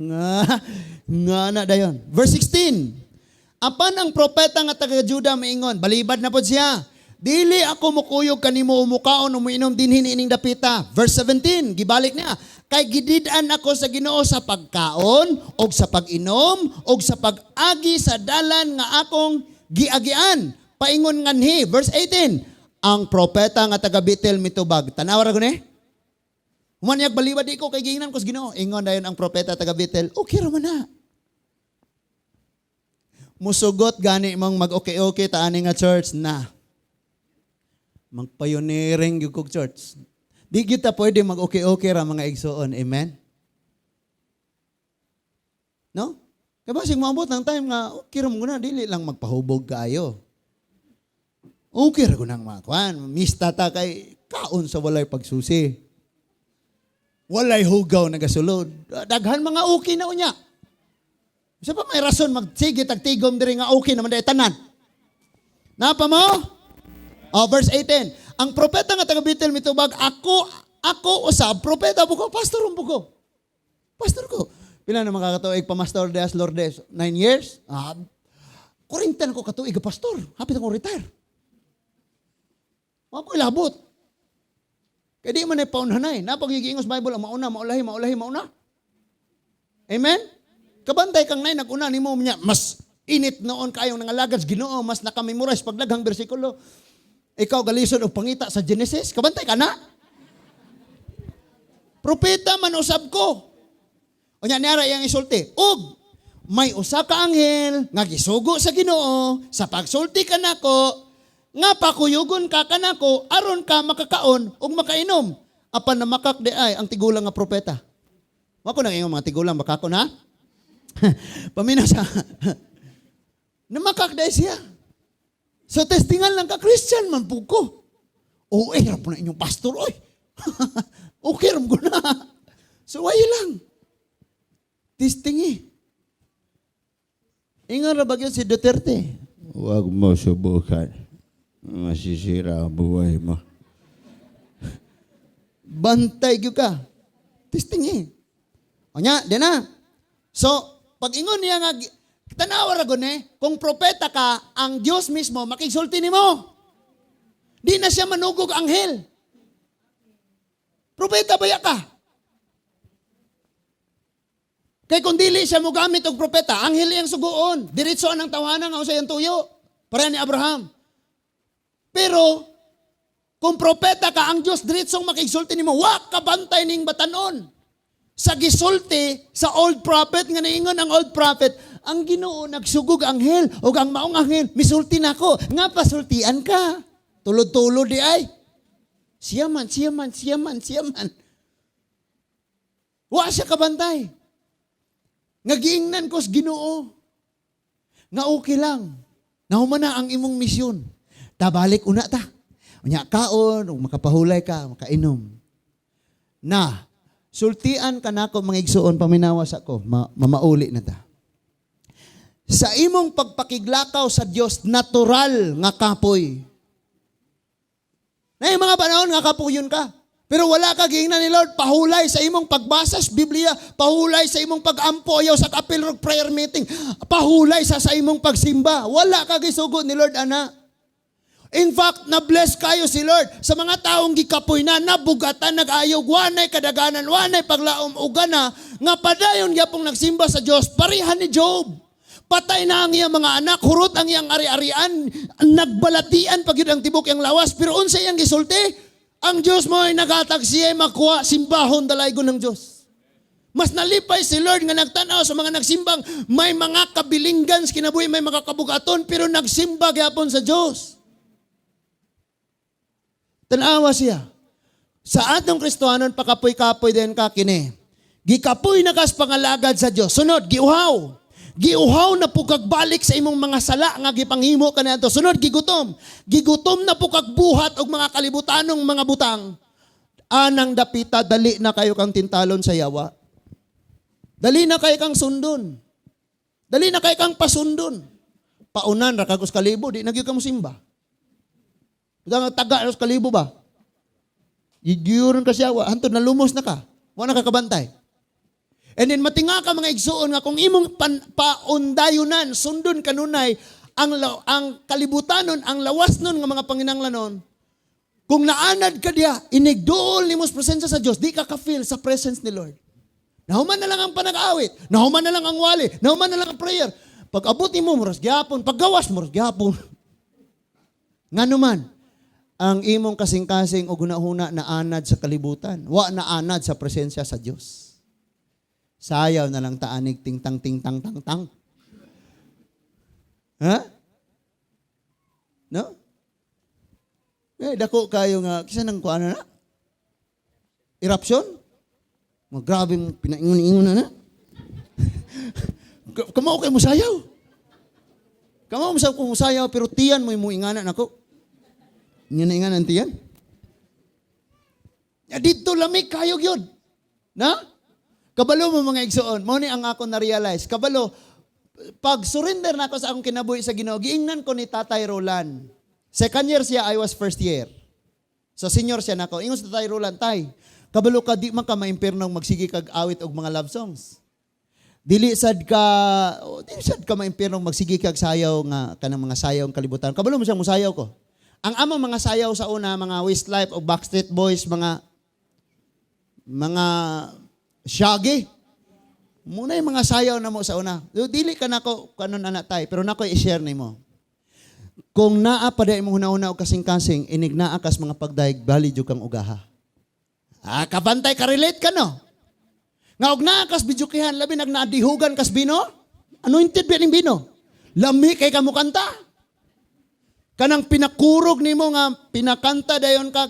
Nga na dayon. Verse 16. Apan ang propeta nga taga Juda maingon, balibad na pod siya. Dili ako mukuyog kanimo umukaon umiinom dinhi ining dapita. Verse 17, gibalik niya. Kay gidid-an ako sa Ginoo sa pagkaon og sa pag-inom og sa pag-agi sa dalan nga akong giagian. Paingon nganhi. Verse 18. Ang propeta nga taga Betel mitubag. Tanawa ra guni? Humanyag balibad di ko kay giingnan ko sa Ginoo. Ingon dayon ang propeta taga Betel, okay ra man na. Musugot gani mong mag-okay-okay ta ani nga church na. Magpayoniring gyud kog church. Di kita pwede mag-okay-okay ra mga igsoon. Amen? No? Kaya basig maabot ng time nga, okay ra mo na, dili lang magpahubog kaayo. Okay ra ko nang makuan. Mista ta kay kaon sa walay pagsusi. Walay hugaw nagasulod. Daghan mga okay na unya. Isa pa may rason magsige tagtigom diri nga okay naman dahil tanan. Napa mo? Oh, verse 18. Ang propeta nga taga Betel mitubag, ako usab, propeta buko, pastor buko. Pastor ko. Pila na makakatuig pamastor deas Lourdes? 9 years? 40 ko katuig pastor. Hapit akong retire. Ako ilabot. Kaya di man ay paunhanay. Napagigingos Bible, ang mauna, mauna. Amen? Kabantay kang nay, nag-una ni mo niya, mas init noon kayong nangalagas, Ginoo, mas nakamemorize paglaghang bersikulo. Ikaw galisod o pangita sa Genesis, kabantay ka na? Propeta man usab ko. O niya niyara iyang isulti. Og, may usa ka anghel, nga gisugo sa Ginoo, sa pagsulti ka nako, nga pakuyugon ka kanako, aron ka makakaon ug makainom. Apan na makak di ay ang tigulang nga propeta. Wako nang ingong mga tigulang makako na. Paminaw sa namakak di siya. So testingan lang ka Christian man po ko. O hirap na inyong pastor oy. Okay ram ko na. So ay lang. Testingi. Ingon ra bagyo si Duterte. Huwag mo subukan. Masisira ang buhay mo. Bantay gyud ka. Testing eh. O nya, di na. So, pag ingon niya nga, tanawa ra gud kung propeta ka, ang Dios mismo makigsulti nimo. Di na siya manugog anghel. Propeta baya ka. Kay kung dili siya mo gamit og propeta, anghel iyang suguon. Diretso ang tawanan nga usay ang tuyo. Para ni Abraham. Pero, kung propeta ka, ang Diyos diretsong makigsulti nimo, wa ka bantay ning batanon. Sa gisulti, sa old prophet, nga naingon ang old prophet, ang Ginoo nagsugog anghel, o ang maong anghel, misulti na ko, nga pasultian ka. Tulod-tulod di ay. Siya man. Wa siya kabantay. Nga giingnan ko sa Ginoo. Nga okay lang. Nahuman na ang imong misyon. Tabalik una ta. Unya kaon, makapahulay ka, makainom. Na, sultian ka na ako mga igsuon, paminawas ako, mamauli na ta. Sa imong pagpakiglakaw sa Dios, natural nga kapoy. Na yung mga panahon nga kapuyon ka. Pero wala ka giingnan ni Lord, pahulay sa imong pagbasa sa Biblia, pahulay sa imong pag-ampoyaw sa kapil o prayer meeting, pahulay sa imong pagsimba. Wala ka gisugod ni Lord, ana. In fact, na-bless kayo si Lord sa mga taong gikapoy na, nabugatan, nag-ayog, wanay kadaganan, wanay paglaom, ugana, nga padayon gyapong nagsimba sa Diyos, parihan ni Job. Patay na ang iyang mga anak, hurot ang iyang ari-arian, nagbalatian pag yun ang tibok yung lawas, pero unsay iyang gisulti, ang Diyos mo ay nagatag siya makuha, simbahon dalaygon ng Diyos. Mas nalipay si Lord nga nagtanaw sa mga nagsimbang, may mga kabilinggan sa kinabuhi, may mga kabugaton, pero nagsimba gyapon sa Diyos. Tanawa siya. Sa atong Kristohanon, pakapoy-kapoy din ka kini. Gikapoy na kas pangalagad sa Diyos. Sunod, giuhaw. Giuhaw na po kagbalik sa imong mga sala nga gipanghimo ka na ito. Sunod, gigutom. Gigutom na po kagbuhat og mga kalibutanong mga butang. Anang dapita, dali na kayo kang tintalon sa yawa. Dali na kayo kang sundon. Dali na kayo kang pasundon. Paunan, rakagos kalibo, di nagyo ka mo simba. Taga sa kalibo ba? Yiyuron ka siya, hantod na lumos na ka. Wala na kakabantay. And then matinga ka mga igsuon nga kung imong paundayunan, sundon kanunay, ang kalibutanon, ang lawas nun nga mga panginanglanon, kung naanad ka diya, inigdool ni mos presensya sa Diyos, di ka ka-feel sa presence ni Lord. Nahuman na lang ang panag-awit, nahuman na lang ang wali, nahuman na lang ang prayer. Pag abuti mo, moras gyapon, pag gawas mo, moras gyapon. Nga naman, ang imong kasing-kasing o gunahuna na anad sa kalibutan. Wa na anad sa presensya sa Diyos. Sayaw na lang taanig ting-tang. Ha? No? Dako kayo nga, kisa nang kuana na? Eruption? Grabe pinaingon-ingon na. Kamao kayo musayaw. Kamao musayaw, pero tiyan mo yung inganan ako. Nga nanti yan. Dito lamig kayo yun. Na? Kabalo mo mga igsoon. Mo ni ang ako na-realize. Kabalo, pag surrender na ako sa akong kinabuhi sa Ginoo, giingnan ko ni Tatay Roland. Second year siya, I was first year. So senior siya na ako. Ingon sa Tatay Roland, Tay, kabalo ka, di man ka maimpernong magsigi kag awit og mga love songs. Dili sad ka maimpernong magsigi kag sayaw nga kanang mga sayaw ng kalibutan. Kabalo mo siyang musayaw ko. Ang amang mga sayaw sa una, mga Westlife o Backstreet Boys, mga Shaggy. Muna yung mga sayaw na mo sa una. Dili ka na ko kanon anak tay, pero nako i-share ni mo. Kung naa pa day mo huna-una o kasing-kasing, inig naa kas mga pagdaig, bali jud kang ugaha. Kabantay ka relate ka no? Nga og naa kas bijukihan, labi nagnaadihugan kas bino? Anointed ba ning bino? Lami kay kamo kanta. Kanang pinakurog nimo nga pinakanta dayon kag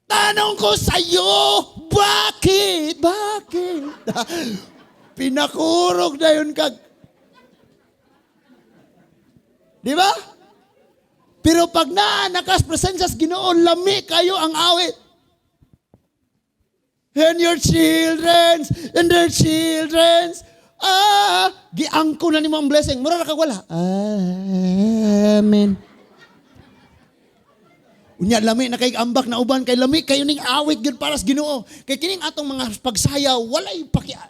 tanong ko sa iyo, bakit? Pinakurog dayon kag di ba? Pero pag nakas presensya sa Ginoo, lami kayo ang awit. And your children's, and their children's, giangko na ni mo ang blessing. Mura na kag wala. Amen. Unya lami na kay ambak na uban kay lami kayo ning awit gyud para sa Ginoo. Kay kining atong mga pagsayaw walay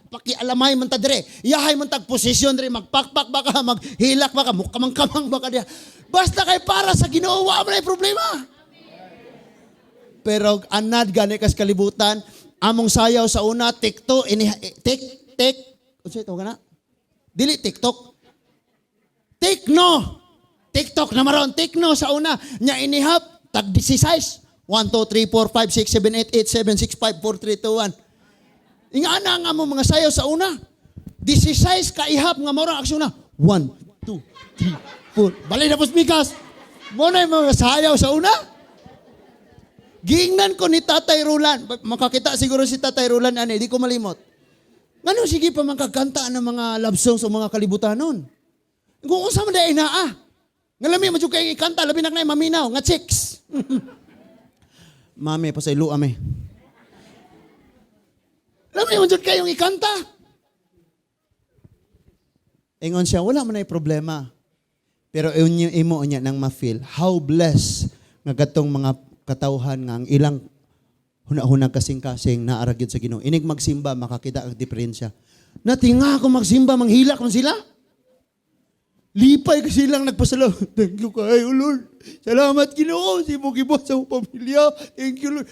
pakialamay man ta dire. Iyahay man tag posisyon dire magpakpak baka maghilak baka mukamang-kamang baka dia. Basta kay para sa Ginoo wa may problema. Pero anad gani kas kalibutan among sayaw sa una TikTok unsay tawag na? Dili TikTok. TikTok na maron Tikno sa una nya inihap tag 16. 1, 2, 3, 4, 5, 6, 7, 8, 8, 7, 6, 5, 4, 3, 2, 1. Ingana nga mo mga sayaw sa una. 16 kaihap nga morang aksyon na. 1, 2, 3, 4. Balay na po speakers. Muna yung mga sayaw sa una. Giingnan ko ni Tatay Rulan. Makakita siguro si Tatay Rulan, di ko malimot. Ngano sige pa magkakanta ng mga love songs o mga kalibutanon. Kung unsa man day naa. Ngalami mo kay ikanta labi na maminaw nga chicks. Mami pasaylo ame. Lami mo kayong ikanta. Ingon siya wala man ay problema. Pero imo niya nang ma-feel how blessed nga gatong mga katawhan nga ang ilang hunahunag kasing-kasing naara gyud sa Ginoo. Inig magsimba makakita ang diferensya. Natinga ako magsimba manghilak man sila. Lipay kasi lang nagpasalamat. Thank you kayo, Lord. Salamat, Ginoo. Si Bugibot sa pamilya. Thank you, Lord.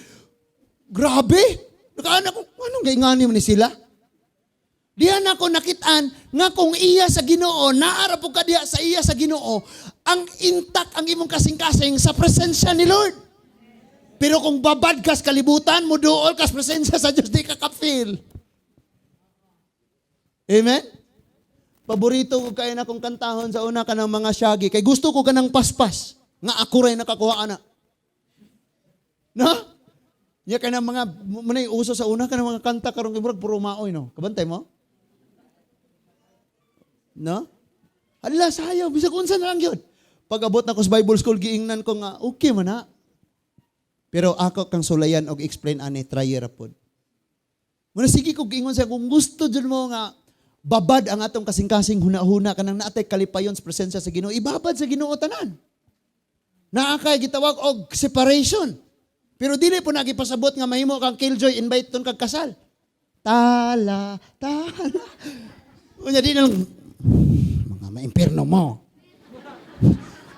Grabe. Nakaanak ko, anong gaingani mo ni sila? Diyan ako nakitaan nga kung iya sa Ginoo, naarap ka diya sa iya sa Ginoo, ang intact ang imong kasing-kasing sa presensya ni Lord. Pero kung babad kas kalibutan, mo dool kas presensya sa Diyos, di ka ka-feel. Amen? Paborito ko kayo na kong kantahon sa una ka ng mga syagi. Kay gusto ko ka ng paspas. Nga ako rin nakakuha na. No? Ya ka ng mga, manay uso sa una ka ng mga kanta karong kimurag, puro maoy, no? Kabantay mo? No? Hala, sayaw. Bisa kung saan na lang yun. Pag abot na ko sa Bible School, giingnan ko nga, okay man na. Pero ako kang sulayan o explain ani, try rapod. Muna sige ko giingon siya, kung gusto dyan mo nga, babad ang atong kasing-kasing huna-huna kanang naatay kalipayon sa presensya sa Ginoo. Ibabad sa Ginoo tanan. Naakay gitawag og separation. Pero dili po nagipasabot nga mahimo kang killjoy invite ton kag kasal. Tala. Unya di nang mga maimpierno mo.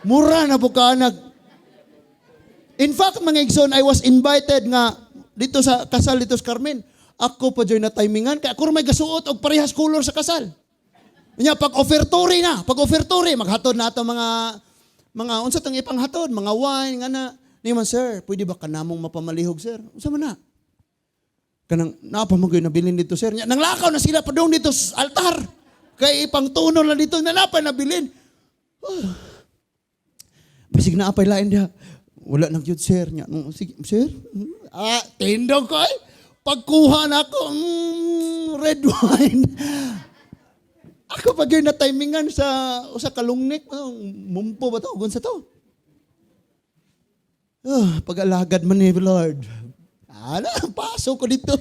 Mura na po ka In fact, mga igsoon, I was invited nga dito sa kasal dito sa Carmen. Ako pa dyan na timingan, kaya ako may gasuot og parehas color sa kasal. Kanya, pag-offertory na, maghatod na ito mga unsa tang ipanghatod, mga wine, nga na. Niman, sir, pwede ba kanamong mapamalihog, sir? Unsa man na? Kanang, napamagoy na bilin dito, sir. Nang lakaw na sila pa doon dito sa altar. Kaya ipang tuno na dito, nanapay na bilin. Basig na apay lain dia. Wala nang yun, sir. Sige, sir? Tindog ko eh. Pagkuha na ako, red wine. Ako pag yun na timingan sa kalungnik, mumpo ba ito? Gunsa to? Pag-alagad man ni Lord. Pasok ko dito.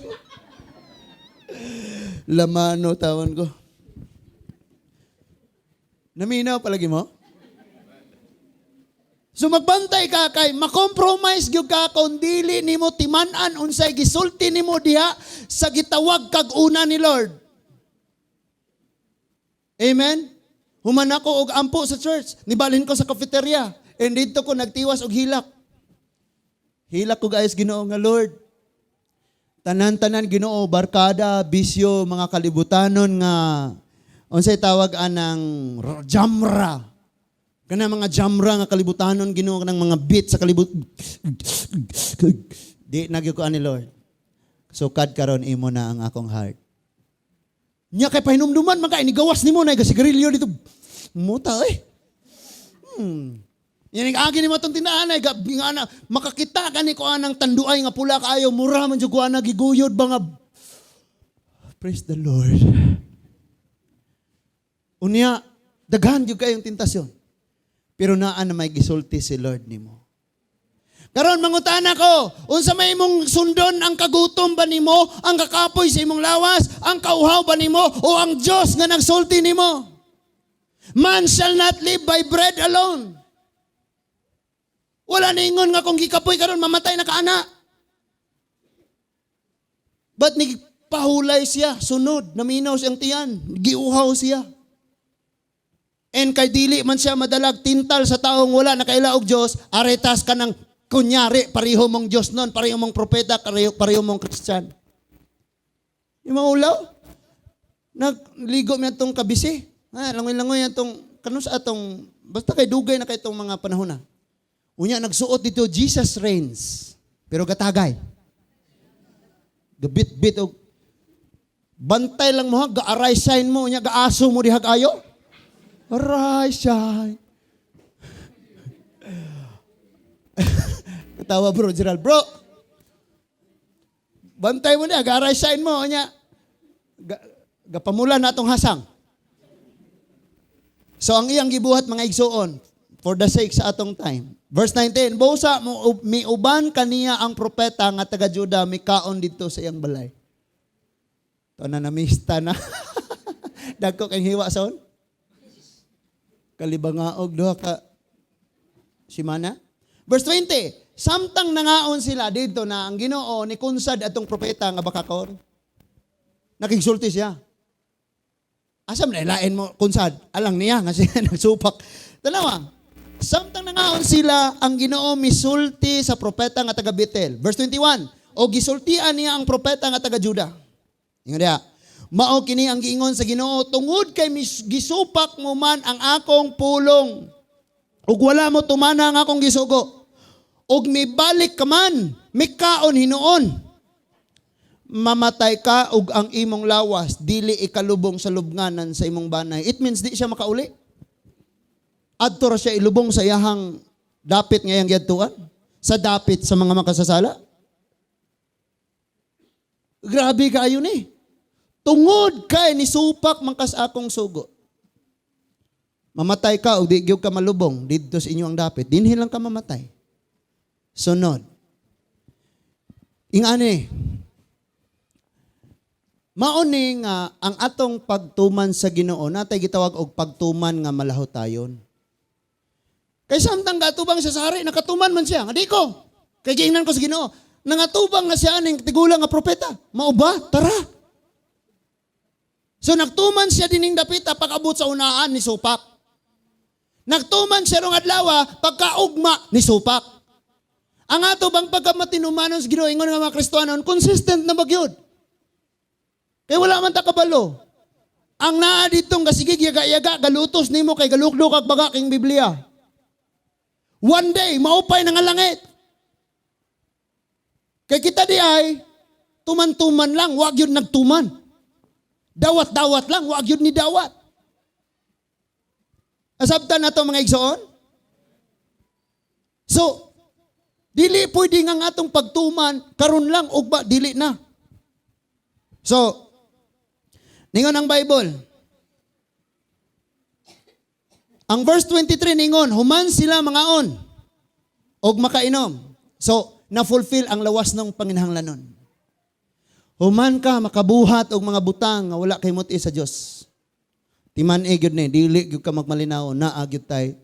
Lamano, tawan ko. Naminaw palagi mo? So magbantay ka kay makompromise gyud ka kung dili nimo timan-an unsay gisulti nimo diha sa gitawag kag una ni Lord. Amen. Human ako og ampo sa church, nibalhin ko sa cafeteria, and dito ko nagtiwas og hilak. Hilak ko guys Ginoo nga Lord. Tanan-tanan Ginoo barkada, bisyo, mga kalibutanon nga unsay tawag anang jamra. Kana mga jamra nga kalibutanon Ginoo kanang mga beat sa di nagyo ko ani Lord. So kad karon imo na ang akong heart. Nya kay pahinumduman man kay nigawas nimo na gasigarilyo dito. Muta eh. Yan ang agi nimo tong tindahan ay nga na makakita kani ko anang tanduay nga pula kaayo mura man jud ko ana giguyod ba nga. Praise the Lord. Unya daghan jud kayong tentasyon. Pero naan na may gisulti si Lord nimo. Karon mangutana ko, unsa may imong sundon ang kagutom ba nimo, ang kakapoy sa imong lawas, ang kauhaw ba nimo o ang Dios nga nagsulti nimo? Man shall not live by bread alone. Wala na ingon nga kung gikapoy karon mamatay na kaana. But nagpahulay siya, sunod, naminaw siyang tiyan, giuhaw siya. And kay dili man siya madalag tintal sa taong wala nakailaog Diyos, aretas ka ng kunyari, pareho mong Diyos nun, pareho mong propeta, pareho mong Christian. Yung mga ulaw, nagligo mo itong kabisi. Langoy-langoy itong, kanus atong, basta kay dugay na kay itong mga panahon na. Unya, nagsuot dito, Jesus reigns. Pero gatagay. Gabit-bit o bantay lang mo ha, ga-aray sign mo, unya, gaaso mo dihag ayo. Aray sign. Katawa bro, Gerald. Bro, bantay mo niya, ga-aray sign mo, unya, gapamula na itong hasang. So, ang iyang gibuhat mga igsuon, for the sake sa atong time. Verse 19, Bosa, miuban kaniya ang propeta nga taga Juda, mikaon dito sa iyang balay. Ito na namista na. Dagko kang hiwa son? Kalibangaog, doha ka simana. Verse 20, samtang nangaon sila dito na ang Ginoo ni kunsad atong propeta nga bakakor. Nakigsulti siya. Asam na ilain mo kunsad? Alang niya nga siya nagsupak. Tanawa, samtang nangaon sila, ang Ginoo misulti sa propeta nga taga Betel. Verse 21, o gisultian niya ang propeta nga taga Juda. Ingon diha, mao kini ang giingon sa Ginoo, tungod kay gisupak mo man ang akong pulong, ug wala mo tumana ang akong gisugo, ug mibalik ka man, mikaon hinuon, mamatay ka ug ang imong lawas dili ikalubong sa lubnganan sa imong banay. It means di siya makauli. Adto ra siya ilubong sa iyahang dapit ngayang giadtuan, sa dapit sa mga makasasala. Grabe kaayo ni. Tungod kay ni supak mangkas akong sugo. Mamatay ka o di gyud ka malubong didto sa inyong dapit. Dinhi lang ka mamatay. Sunod. Ingani. Mauni nga ang atong pagtuman sa Ginoo natay gitawag og pagtuman nga malahotayon. Kay samtang gatubang siya sa hari, nakatuman man siya. Adi ko, kay giingnan ko sa Ginoo, nangatubang na siya aning tigulang nga propeta. Mao ba? Tara. So nagtuman siya dining dapita pag-abot sa unaan ni supak. Nagtuman siya rong adlaw pagkaugma ni supak. Ang ato bang pagkamatinumanon sa Ginoo ingon nga mga Kristiyanon, consistent na bagyod. Kay wala man ta kabalo. Ang naa ditong gasigig yaga-yaga galutos nimo kay galukdok kag baga king Biblia. One day maupay na nga langit. Kay kita di ay tuman-tuman lang, wag yun nagtuman. Dawat-dawat lang, wag yun ni dawat. Asabtan na to mga igsoon? So, dili pwede nga atong pagtuman, karon lang, ugba, dili na. So, ningon ang Bible. Ang verse 23 ningon, human sila mangaon og makainom. So, na-fulfill ang lawas ng panginahanglanon. Human ka makabuhat og mga butang nga wala kay muti sa Dios. Timan gyud ni dili gyud ka magmalinaw na gyud tay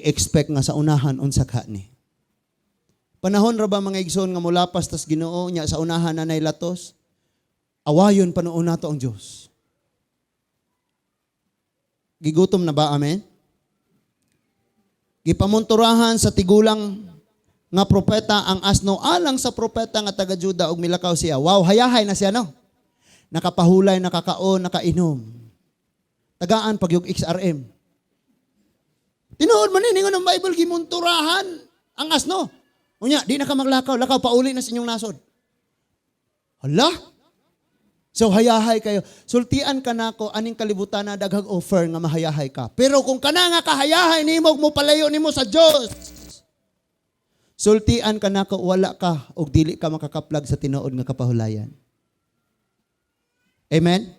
expect nga sa unahan unsa ka ni. Panahon ra ba mga igsoon nga molapas tas Ginoo nya sa unahan na nay latos? Awayon panuon nato ang Dios. Gigutom na ba? Amen? Gipamunturahan sa tigulang nga propeta ang asno alang sa propeta nga taga Juda og milakaw siya. Wow, hayahay na siya no. Nakapahulay, nakakaon, nakainom. Tagaan pag yung XRM. Tinuod man ni ningon ang Bible gimunturahan ang asno. Unya, di na ka maglakaw, lakaw pauli na sa inyong nasod. Hala? So hayahay kayo. Sultian ka nako aning kalibutan na daghang offer nga mahayahay ka. Pero kung kana nga kahayahay nimo mo palayo nimo sa Dios. Sultian ka nako wala ka og dili ka makakaplag sa tinuod nga kapahulayan. Amen.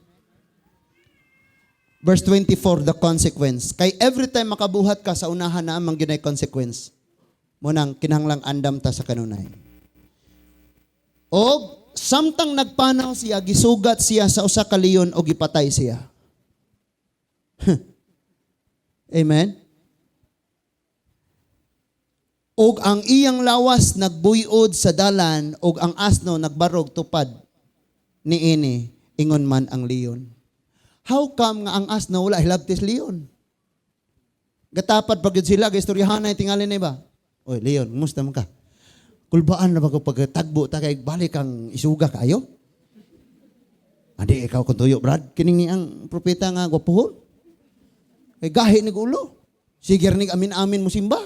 Verse 24, the consequence. Kay every time makabuhat ka sa unahan na amang ginay consequence. Munang kinahanglang andam ta sa kanunay. Og samtang nagpanaw siya, gisugat siya sa usa ka leon o gipatay siya. Amen? Og ang iyang lawas nagbuyod sa dalan, og ang asno nagbarog tupad niini, ingon man ang leon. How come nga ang asno wala hilabtis leon? Gatapat pag sila, gaistoryahanay tingali na ba? Oy, leon, kumusta man ka? Kulbaan na ba ko pagtagbo, ta kay balik kang isuga kayo? Adi, ikaw kung tuyo, Brad. Kining ni ang propeta nga gwapuhon. Kay gahi ni gulo. Siger ni amin-amin mo simba.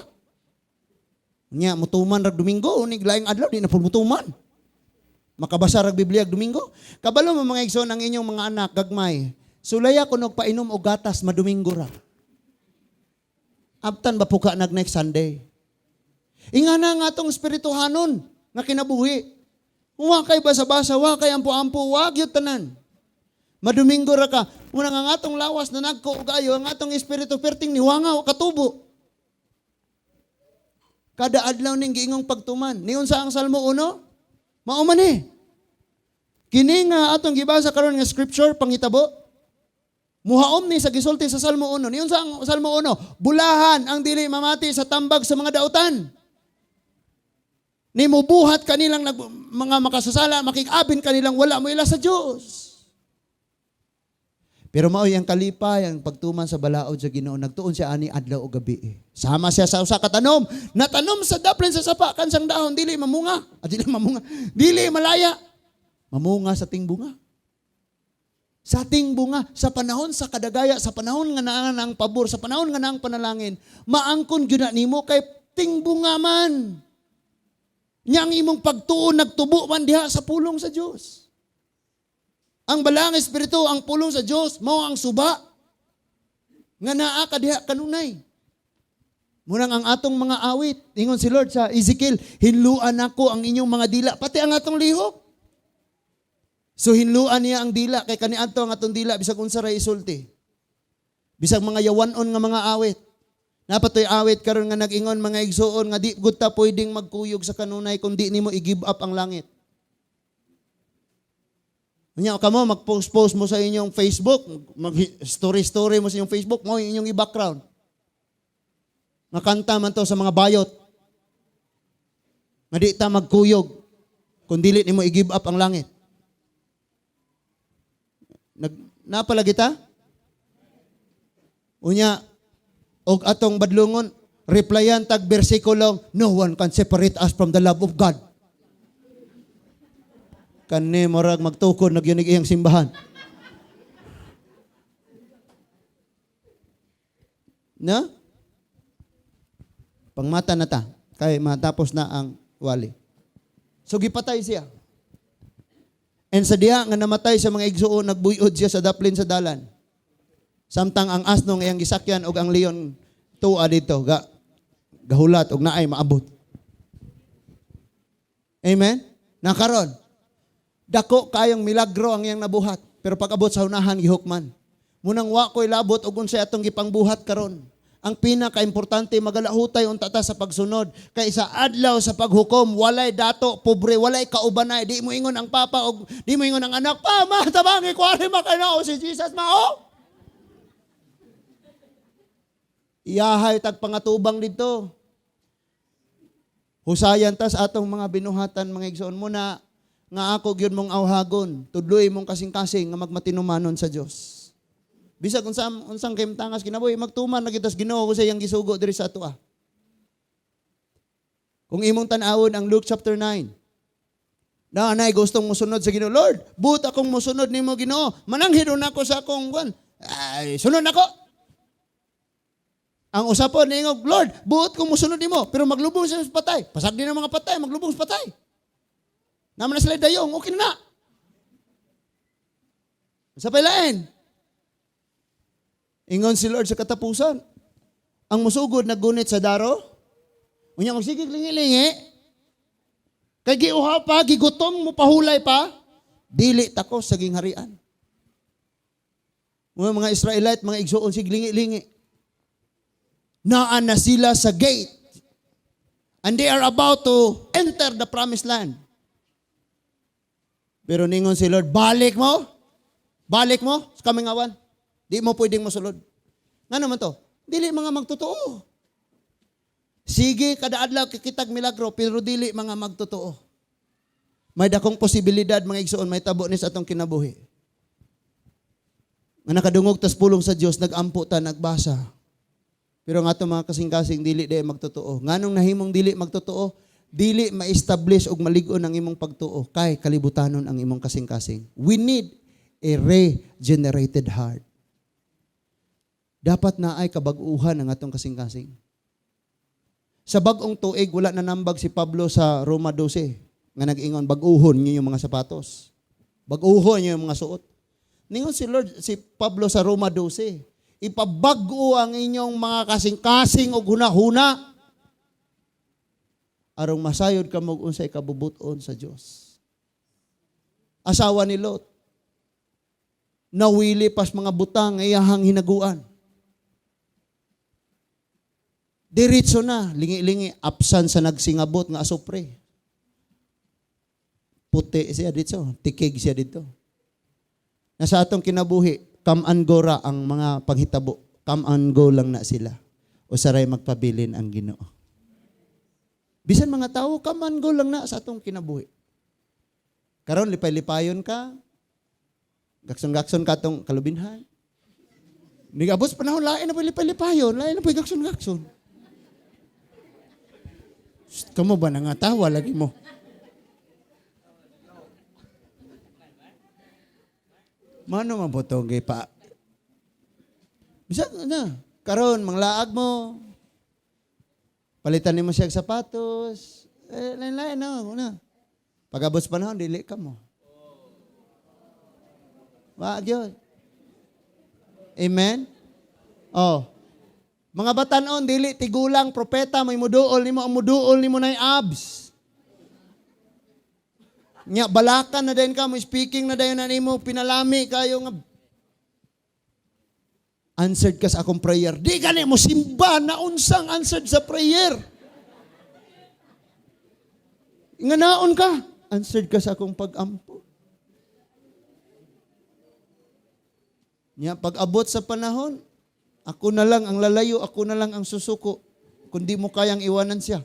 Nya, mutuman rag Domingo, ni laing adlaw, di na po mutuman. Makabasa rag Biblia Domingo. Kabalo mo mga igsoon ang inyong mga anak, gagmay. Sulaya ko painom o gatas, madomingo ra. Abtan ba po ka nag next Sunday? Inga na nga itong espirituhanon nga kinabuhi. Huwa kay basa-basa, huwa kay ampo-ampo, huwag yung tanan. Madomingo ra ka. Muna nga atong lawas na nagkaugayo, ang atong espiritu perting ni Wanga o katubo. Kada adlaw ning giingong pagtuman. Niyon sa ang Salmo 1, mauman eh. Kini nga atong gibasa karon nga scripture pangitabo. Muhaom ni sa gisulti sa Salmo 1. Niyon sa ang Salmo 1, bulahan ang dili mamati sa tambag sa mga dautan. Ni mubuhat kanilang mga makasasala, makikabin kanilang wala mo ila sa Dios. Pero maoy ang kalipay, ang pagtuman sa balaod sa Ginoo, nagtuon siya ani adlaw o gabi. Sama siya sa usa ka tanom, natanom sa daplin sa sapa kansang dahon dili mamunga, dili malaya. Mamunga sa ting bunga. Sa ting bunga, sa panahon sa kadagaya, sa panahon nga naa ang pabor, sa panahon nga naang panalangin, maangkon gyud na nimo kay ting bunga man. Nya ang imong pagtuon nagtubo man diha sa pulong sa Dios. Ang balang espiritu, ang pulong sa Diyos, mao ang suba. Nga naa ka diha kanunay. Munang ang atong mga awit, ingon si Lord sa Ezekiel, hinluan ako ang inyong mga dila, pati ang atong lihok. So hinluan niya ang dila, kay kaniadto ang atong dila, bisag unsa ray isulti. Bisag mga yawanon nga mga awit. Napatoy awit karon nga nag-ingon mga igsuon nga di gud ta pwedeng magkuyog sa kanunay kung di nimo i-give up ang langit. Nya kamo mag-post mo sa inyong Facebook, mag-story mo sa inyong Facebook, mo inyong i-background. Nakanta man to sa mga bayot. Nga di ta magkuyog kung dili nimo i-give up ang langit. Napalagi ta? Unya, og atong badlungon, replyan tag bersikulong, no one can separate us from the love of God. Kani morag magtukod nagyunig iyang simbahan. Na? Pangmata na ta. Kay matapos na ang wali. So gipatay siya. And sa diha nga namatay sa mga igsuon, nagbuyod siya sa daplin sa dalan. Samtang ang asno nga iyang gisakyan og ang leon tuwa dito, gahulat og naay maabot. Amen? Nakaron. Dako kayong milagro ang iyang nabuhat. Pero pag-abot sa unahan, gihukman. Munang wa ko'y labot o unsay atong gipangbuhat karon. Ang pinaka-importante, magalahutay unta ta sa pagsunod. Kay sa adlaw sa paghukom, walay dato, pobre, walay kaubanay. Di mo ingon ang papa o di mo ingon ang anak, pa, ma, tabangi ko, ari makanao si Jesus, mao. Iyahay tagpangatubang dito. Husayan tas atong mga binuhatan, mga igsoon mo na, nga ako gyud mong awhagon, tudloy mong kasing-kasing nga magmatinumanon sa Dios. Bisag unsang kemtangas kinabuhi magtuman na kitas Ginoo ko sa iyang gisugo diri sa ato. Kung imong tan-awon ang Luke chapter 9. Na anay gustong mosunod sa Ginoo, Lord, buot akong mosunod nimo Ginoo. Mananghid na ako sa akong kwan. Ay, sunod nako. Ang usapon ningog, Lord, buot kong mosunod nimo, pero maglubong sa patay. Pasag din ang mga patay, maglubong sa patay. Naman na sila dayong, okay na. Sa pailain. Ingon si Lord sa katapusan. Ang musugod naggunit sa daro. Unya kung sige lingi-lingi. Kay giuha pa, gigutom mo pahulay pa. Dili tako sa gingharian. Mga Israelite, mga igsuon sig lingi-lingi. Naan na sila sa gate. And they are about to enter the promised land. Pero ningon si Lord, balik mo sa kaming awan. Di mo pwedeng masulod. Nga naman to, dili mga magtotoo. Sige, kada adlaw kikitag milagro, pero dili mga magtotoo. May dakong posibilidad, mga igsoon, may tabo ni sa atong kinabuhi. Nga nakadungog tas pulong sa Dios, nagampo ta, nagbasa. Pero nga itong mga kasing-kasing, dili di magtotoo. Nganong nahimong dili magtotoo, dili ma-establish og maligon ang imong pagtuo, kay kalibutanon ang imong kasing-kasing. We need a regenerated heart. Dapat na ay kabag-uhan ang atong kasing-kasing. Sa bagong tuig, wala na nambag si Pablo sa Roma 12, nga nag-ingon, bag-uhon niyo yung mga sapatos. Bag-uhon niyo yung mga suot. Ningon si Pablo sa Roma 12, ipabag-o ang inyong mga kasing-kasing o hunahuna, arong masayod ka mo unsay kabubuton sa Dios. Asawa ni Lot, nawili pas mga butang iyahang hinaguan. Diretso na, lingi-lingi, apsan sa nagsingabot nga asopre. Puti siya dito, tikig siya dito. Nasa atong kinabuhi, come and go ra ang mga panghitabo. Come and go lang na sila. O saray magpabilin ang Ginoo. Bisan mga tao, come and go lang na sa atong kinabuhi. Karon lipay-lipayon ka, gakson-gakson ka tong kalubinhan. Nigabos panahon, lain na pa lipay-lipayon, lain na pa gakson-gakson. Kamu ba nangatawa lagi mo? Mano mabotong gay pa? Bisa na. Karon manglaag mo. Palitan nimo siya sapatos. Lain-lain na. Pagabot panahon dili ka mo. Wa gyud. Amen. Oh. Mga batanon, dili tigulang propeta, may muduol nimo, ang muduol nimo na abs. Nya balakan na dayon ka mo, speaking na dayon na nimo, pinalami kayo nga. Answered ka sa akong prayer. Di gani mo simba na unsang answered sa prayer. Nga naon ka, answered ka sa akong pag-ampo. Nya pag abot sa panahon, ako na lang ang lalayo, ako na lang ang susuko. Kung di mo kayang iwanan siya.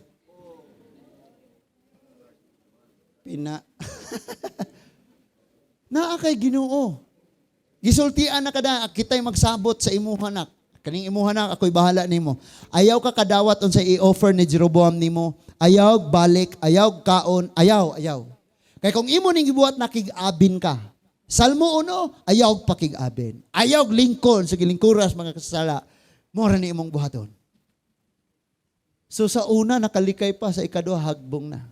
Naa kay Ginoo. Gisultian na kada, kita'y magsabot sa imuhanak. Kaning imuhanak, ako'y bahala nimo. Ayaw ka kadawat on sa i-offer ni Jeroboam nimo. Ayaw balik, ayaw kaon, ayaw. Kaya kung imo ning gibuhat nakig-abin ka, Salmo 1, ayaw pakig-abin. Ayaw lingkon sa gilingkuras mga kasala. Mora ni imong buhaton. So sa una, nakalikay pa. Sa ikadua, hagbong na.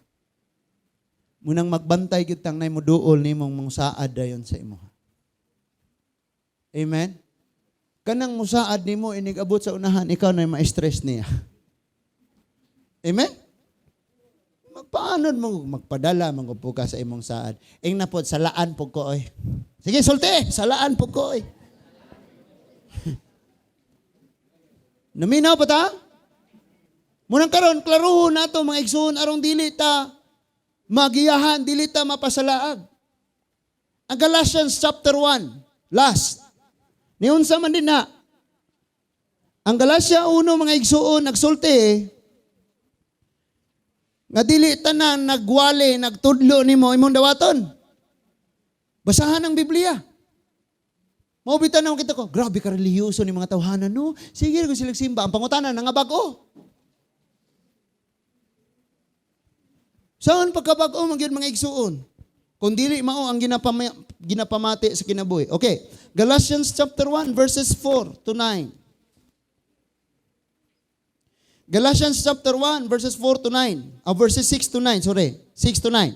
Munang magbantay gyud tang nay mo duol nimong mong saad dayon sa imo. Amen? Kanang musaad nimo inigabot sa unahan, ikaw na ma-stress niya. Amen? Magpaanod mo, magpadala, mangupo ka sa imong saad. Ing napod, salaan po ko, oy. Sige, sulti, salaan po ko, oy. Naminaw pa ta? Munang karon, klaruhon na to, mga igsoon, arong dili ta, magiyahan, dili ta mapasalaag. Ang Galatians chapter 1, last. Niunsa man din na. Ang Galatia 1, mga igsoon, nagsulti, nga dili tanan nagwali, nagtudlo nimo imong dawaton. Basahan ang Biblia. Maubitan na kita ko, grabe ka relihiyoso ni mga tawhanan, no? Sige, kung sila simba, ang pangutanan, nangabago. Saan pagkabago magyud mga igsuon? Kung dili mao ang ginapamati sa kinabuhi. Okay, Galatians chapter 1, verses 4 to 9. Galatians chapter 1, verses 4 to 9. Verses 6 to 9, 6 to 9.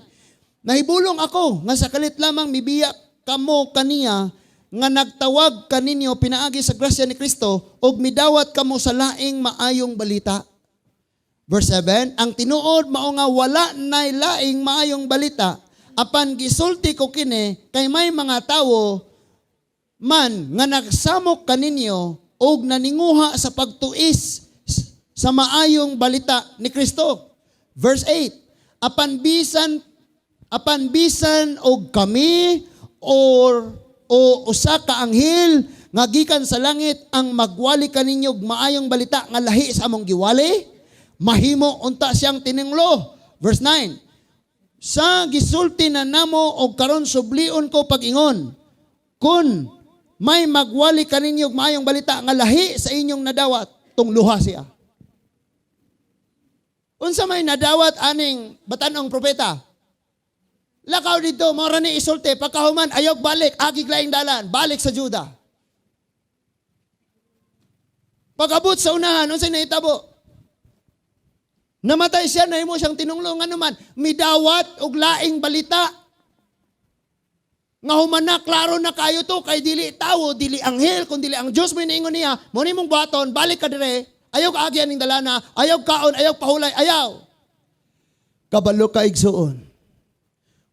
Nahibulong ako, nga sa kalit lamang mibiya kamo kaniya, nga nagtawag kaninyo pinaagi sa grasya ni Kristo, og midawat kamo sa laing maayong balita. Verse 7, ang tinuod mao nga wala nay laing maayong balita, apan gisulti ko kini, kay may mga tawo man nga nagsamok kaninyo, og naninguha sa pagtuis sa maayong balita ni Kristo. Verse 8, apan bisan og kami o usa ka anghel nga gikan sa langit ang magwali kaninyo maayong balita nga lahi sa among giwali, mahimo unta siyang tininglo. Verse 9, sa gisulti na namo og karon sublion ko pag-ingon, kun may magwali kaninyo og maayong balita nga lahi sa inyong nadawat, tungluha siya. Unsa may nadawat aning batanong propeta? Lakaw dito, mora ni isulti, pagkahuman, ayog balik, agig laing dalan, balik sa Juda. Pag-abot sa unahan, unsay nahitabo? Namatay siya, nahimo siyang tinunglong, ano man, midawat og laing balita. Nga humana, klaro na kayo to, kay dili tawo, dili anghel, kung dili ang Diyos mo iniingon niya, mo ni mong baton, balik ka dire, ayaw kaagyan ning dalana, ayaw kaon, ayaw pahulay, ayaw. Kabalo ka igsuon.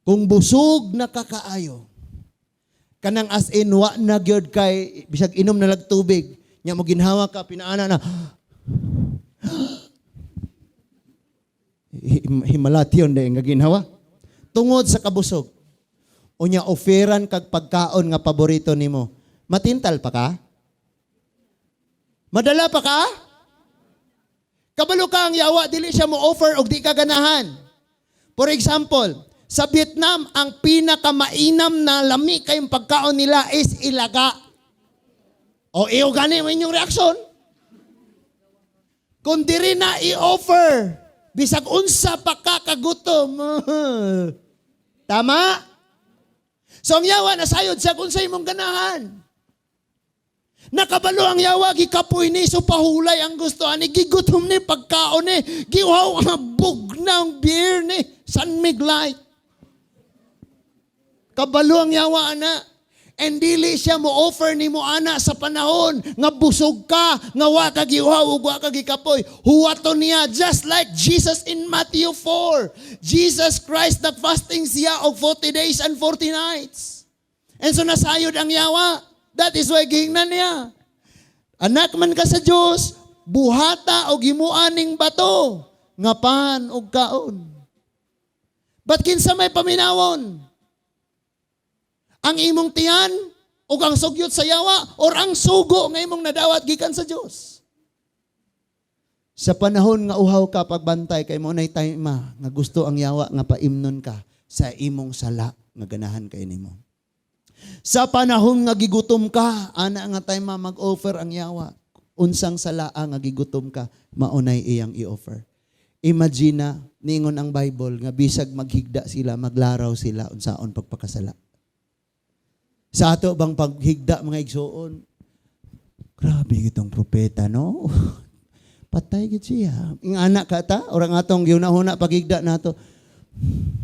Kung busog na kakaayo, kanang as in, wa na gyud kay, bisag inom na lag tubig, nya mo ginhawa ka, pinaana na, himalation dahil nga ginhawa. Tungod sa kabusog. O niya oferan kag pagkaon nga paborito nimo. Matintal pa ka? Madala pa ka? Kabalo ka ang yawa, dili siya mo offer og di ka ganahan. For example, sa Vietnam, ang pinakamainam na lami kayong pagkaon nila is ilaga. O iyo gani mo inyong reaksyon? Kung diri na i-offer, bisag unsa pa ka kagutom. Tama? So ang yawa, nasayod siya kung sa imong ganahan. Nakabalo ang yawa, gikapoy ni, so pahulay ang gusto. Ani, gigutom ni, pagkaon ni, giwaw ang bugnang beer ni, San Miglite. Kabalo ang yawa, ana. And dili siya mo offer ni mo ana sa panahon nga busog ka, nga wa ka giuhaw ug wa ka gikapoy. Huwaton niya just like Jesus in Matthew 4. Jesus Christ nagfasting siya og 40 days and 40 nights. And so nasayod ang yawa. That is why gingnan niya. Anak man ka sa Dios, buhata og himuan ning bato nga pan og kaon. But kinsa may paminawon? Ang imong tiyan o ang sugyot sa yawa or ang sugo nga imong nadawat gikan sa Dios. Sa panahon nga uhaw ka pagbantay kay mo nay tayma nga gusto ang yawa nga paimnon ka sa imong sala nga ganahan kay nimo. Sa panahon nga gigutom ka, ana nga tayma mag-offer ang yawa. Unsang sala nga gigutom ka, maunay iyang i-offer. Imagine ningon ang Bible nga bisag maghigda sila, maglaraw sila unsaon pagpakasala. Sa ato bang paghigda mga igsoon, grabe itong propeta, no? Patay gid siya. Ing anak ka ta, orang atong giuna-huna paghigda nato.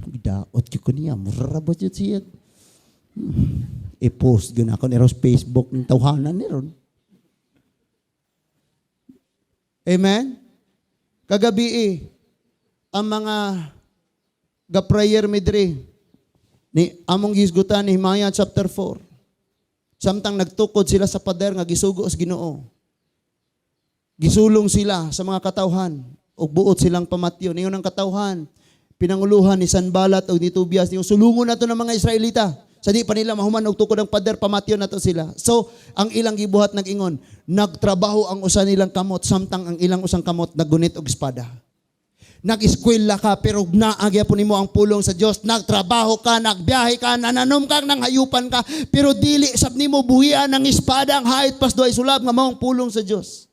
Gidaot ko niya, murarabot yun siya. I-post yun ako nero sa Facebook ng tawhanan niron. Amen? Kagabi ang mga ga-prayer midri, ni among gisgutan ni Nehemiah chapter 4. Samtang nagtukod sila sa pader nga gisugo sa Ginoo. Gisulong sila sa mga katawhan ug buot silang pamatyon. Ingon ang katawhan, pinanguluhan ni Sanballat ug ni Tobias, yung sulungon nato ng mga Israelita. Sa di pa nila mahuman og tukod ang pader, pamatyon nato sila. So, ang ilang gibuhat nag-ingon, nagtrabaho ang usa nilang kamot samtang ang ilang usang kamot naggunit og espada. Nag-eskwela ka, pero naagya po nimo ang pulong sa Diyos. Nagtrabaho ka, nagbiyahe ka, nananom ka, nang hayupan ka, pero dili sab nimo buhian ng espada ang hait pas doay sulab nga maong pulong sa Diyos.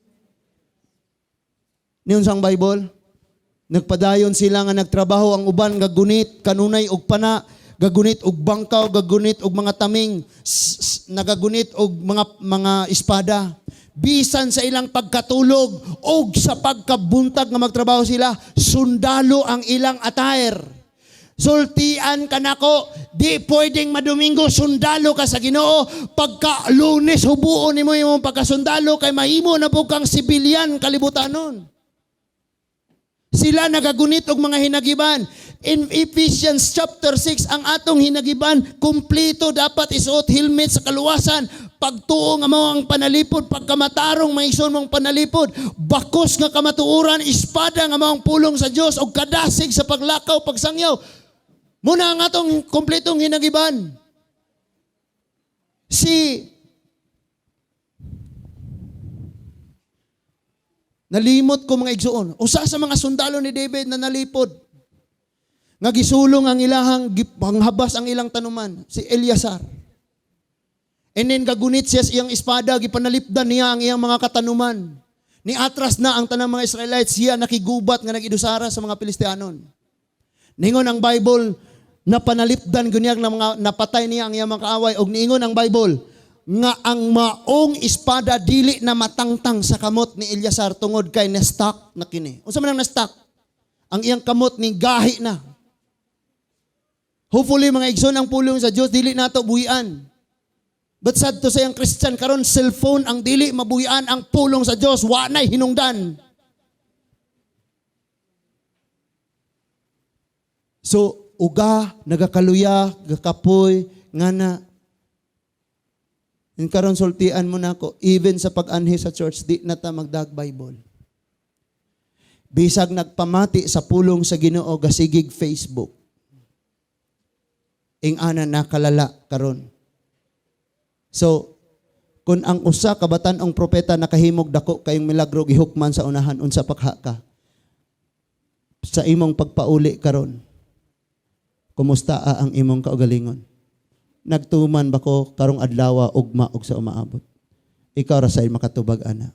Niyon sang Bible, nagpadayon sila nga nagtrabaho ang uban, gagunit, kanunay og pana, gagunit og bangkaw, gagunit og mga taming, nagagunit og mga espada. Bisan sa ilang pagkatulog o sa pagkabuntag nga magtrabaho sila, sundalo ang ilang attire. Sultian ka nako, di pwedeng madomingo, sundalo ka sa Ginoo. Pagka Lunes, hubuon nimo imong pagkasundalo kay mahimo na po kang sibilyan kalibutanon. Sila nagagunit og mga hinagiban. In Ephesians chapter 6, ang atong hinagiban, kumplito dapat isuot helmet sa kaluwasan. Pagtuo nga mao ang panalipod, pagkamatarong maison mong panalipod, bakos nga kamatuoran, espada nga mao ang pulong sa Dios og kadasig sa paglakaw, pagsangyaw. Muna ang atong kumpletong hinagiban. Nalimot ko mga igsuon. Usa sa mga sundalo ni David na nalipod. Nga gisulong ang ilahang, panghabas ang ilang tanuman. Si Eleazar. And then gagunit siya sa iyang espada, gipanalipdan niya ang iyang mga katanuman. Ni atras na ang tanang mga Israelites, siya nakigubat nga nag-idusara sa mga Pilistianon. Ningon ang Bible, napanalipdan gunyag na mga napatay niya ang iyang mga kaaway. Og niingon ang Bible, nga ang maong espada dili na matangtang sa kamot ni Eleazar tungod kay na-stuck na kini. Unsa man ang na-stuck? Ang iyang kamot ni gahi na. Hopefully mga igsoon ang pulong sa Dios dili nato buhian. But sad to say ang Christian karon cellphone ang dili mabuhian, ang pulong sa Dios wa nay hinungdan. So uga nagakaluya, gakapoy ngana in karon sultian mo nako, even sa pag-anhi sa church, di na ta magdag Bible. Bisag nagpamati sa pulong sa Ginoo, gasigig Facebook. Ing ana nakalala karon. So, kung ang usa ka batan-ong propeta nakahimog dako kayong milagro gihukman sa unahan, unsa pakha ka? Sa imong pagpauli karon, kumusta ang imong kaugalingon? Nagtuman ba ko karong adlaw ugma og sa umaabot? Ikaw ra say makatubag ana.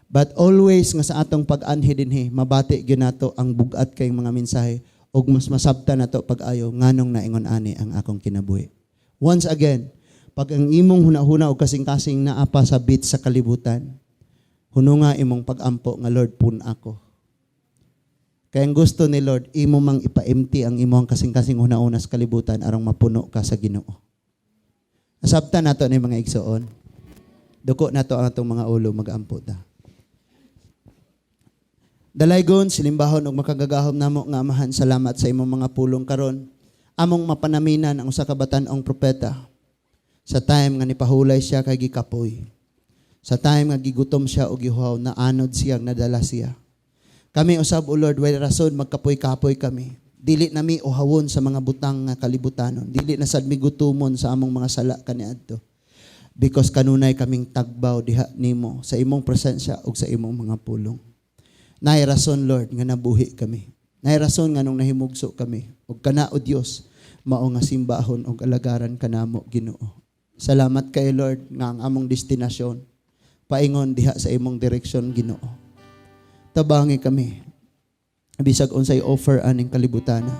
But always nga sa atong pag-anhi dinhi, mabati gyud nato ang bugat kay mga mensahe ug mas masabtan nato pag-ayo nganong naingon ani ang akong kinabuhi. Once again, pag ang imong hunahuna og kasing-kasing naapa sa bit sa kalibutan, hununga imong pag-ampo nga Lord pun ako. Kaya ang gusto ni Lord, imo mang ipa-empty ang imong kasing-kasing una-una sa kalibutan arang mapuno ka sa Ginoo. Asabtan nato ni mga igsoon. Duko nato ang atong mga ulo mag-ampo ta. Dalaygon, silimbahon og makagagahom namo nga Amahan, salamat sa imong mga pulong karon. Among mapanaminan ang usa ka batan-ong propeta. Sa time nga nipahulay siya kay gikapoy. Sa time nga gigutom siya og gihuhaw, naanod siya, nadala siya. Kami usab, O Lord, way rason magkapoy-kapoy kami. Dili nami uhawon sa mga butang nga kalibutanon. Dili na sad mi gutumon sa among mga sala kaniadto. Because kanunay kaming tagbaw diha nimo sa imong presensya ug sa imong mga pulong. Naay rason, Lord, nga nabuhi kami. Naay rason nga nung nahimugso kami. Ug kana, O Dios, mao nga simbahon ug alagaran kanamo, Ginoo. Salamat kay Lord nga ang among destinasyon paingon diha sa imong direksyon, Ginoo. Tabangi kami. Bisag unsay offer aning kalibutana.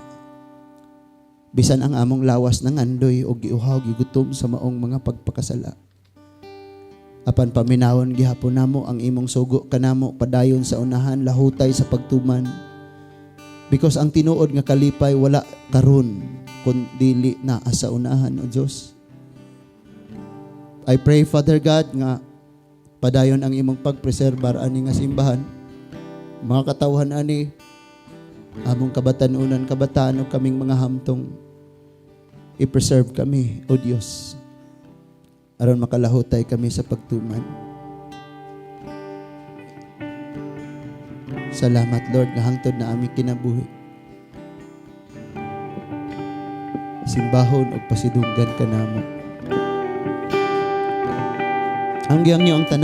Bisan ang among lawas ng andoy o giuhaw gigutom sa maong mga pagpakasala. Apan paminawon gihapon namo ang imong sugo kanamo padayon sa unahan, lahutay sa pagtuman. Because ang tinuod nga kalipay wala karon kun dili na sa unahan, O Dios. I pray, Father God, nga padayon ang imong pagpreserbar ani nga simbahan. Mga katawhan ani, among kabatanunan, kabataan o kaming mga hamtong, i-preserve kami, O Diyos. Aron makalahutay kami sa pagtuman. Salamat, Lord, nga hangtod na aming kinabuhi. Simbahon o pasidunggan ka namo. Hanggang niyo ang tanan.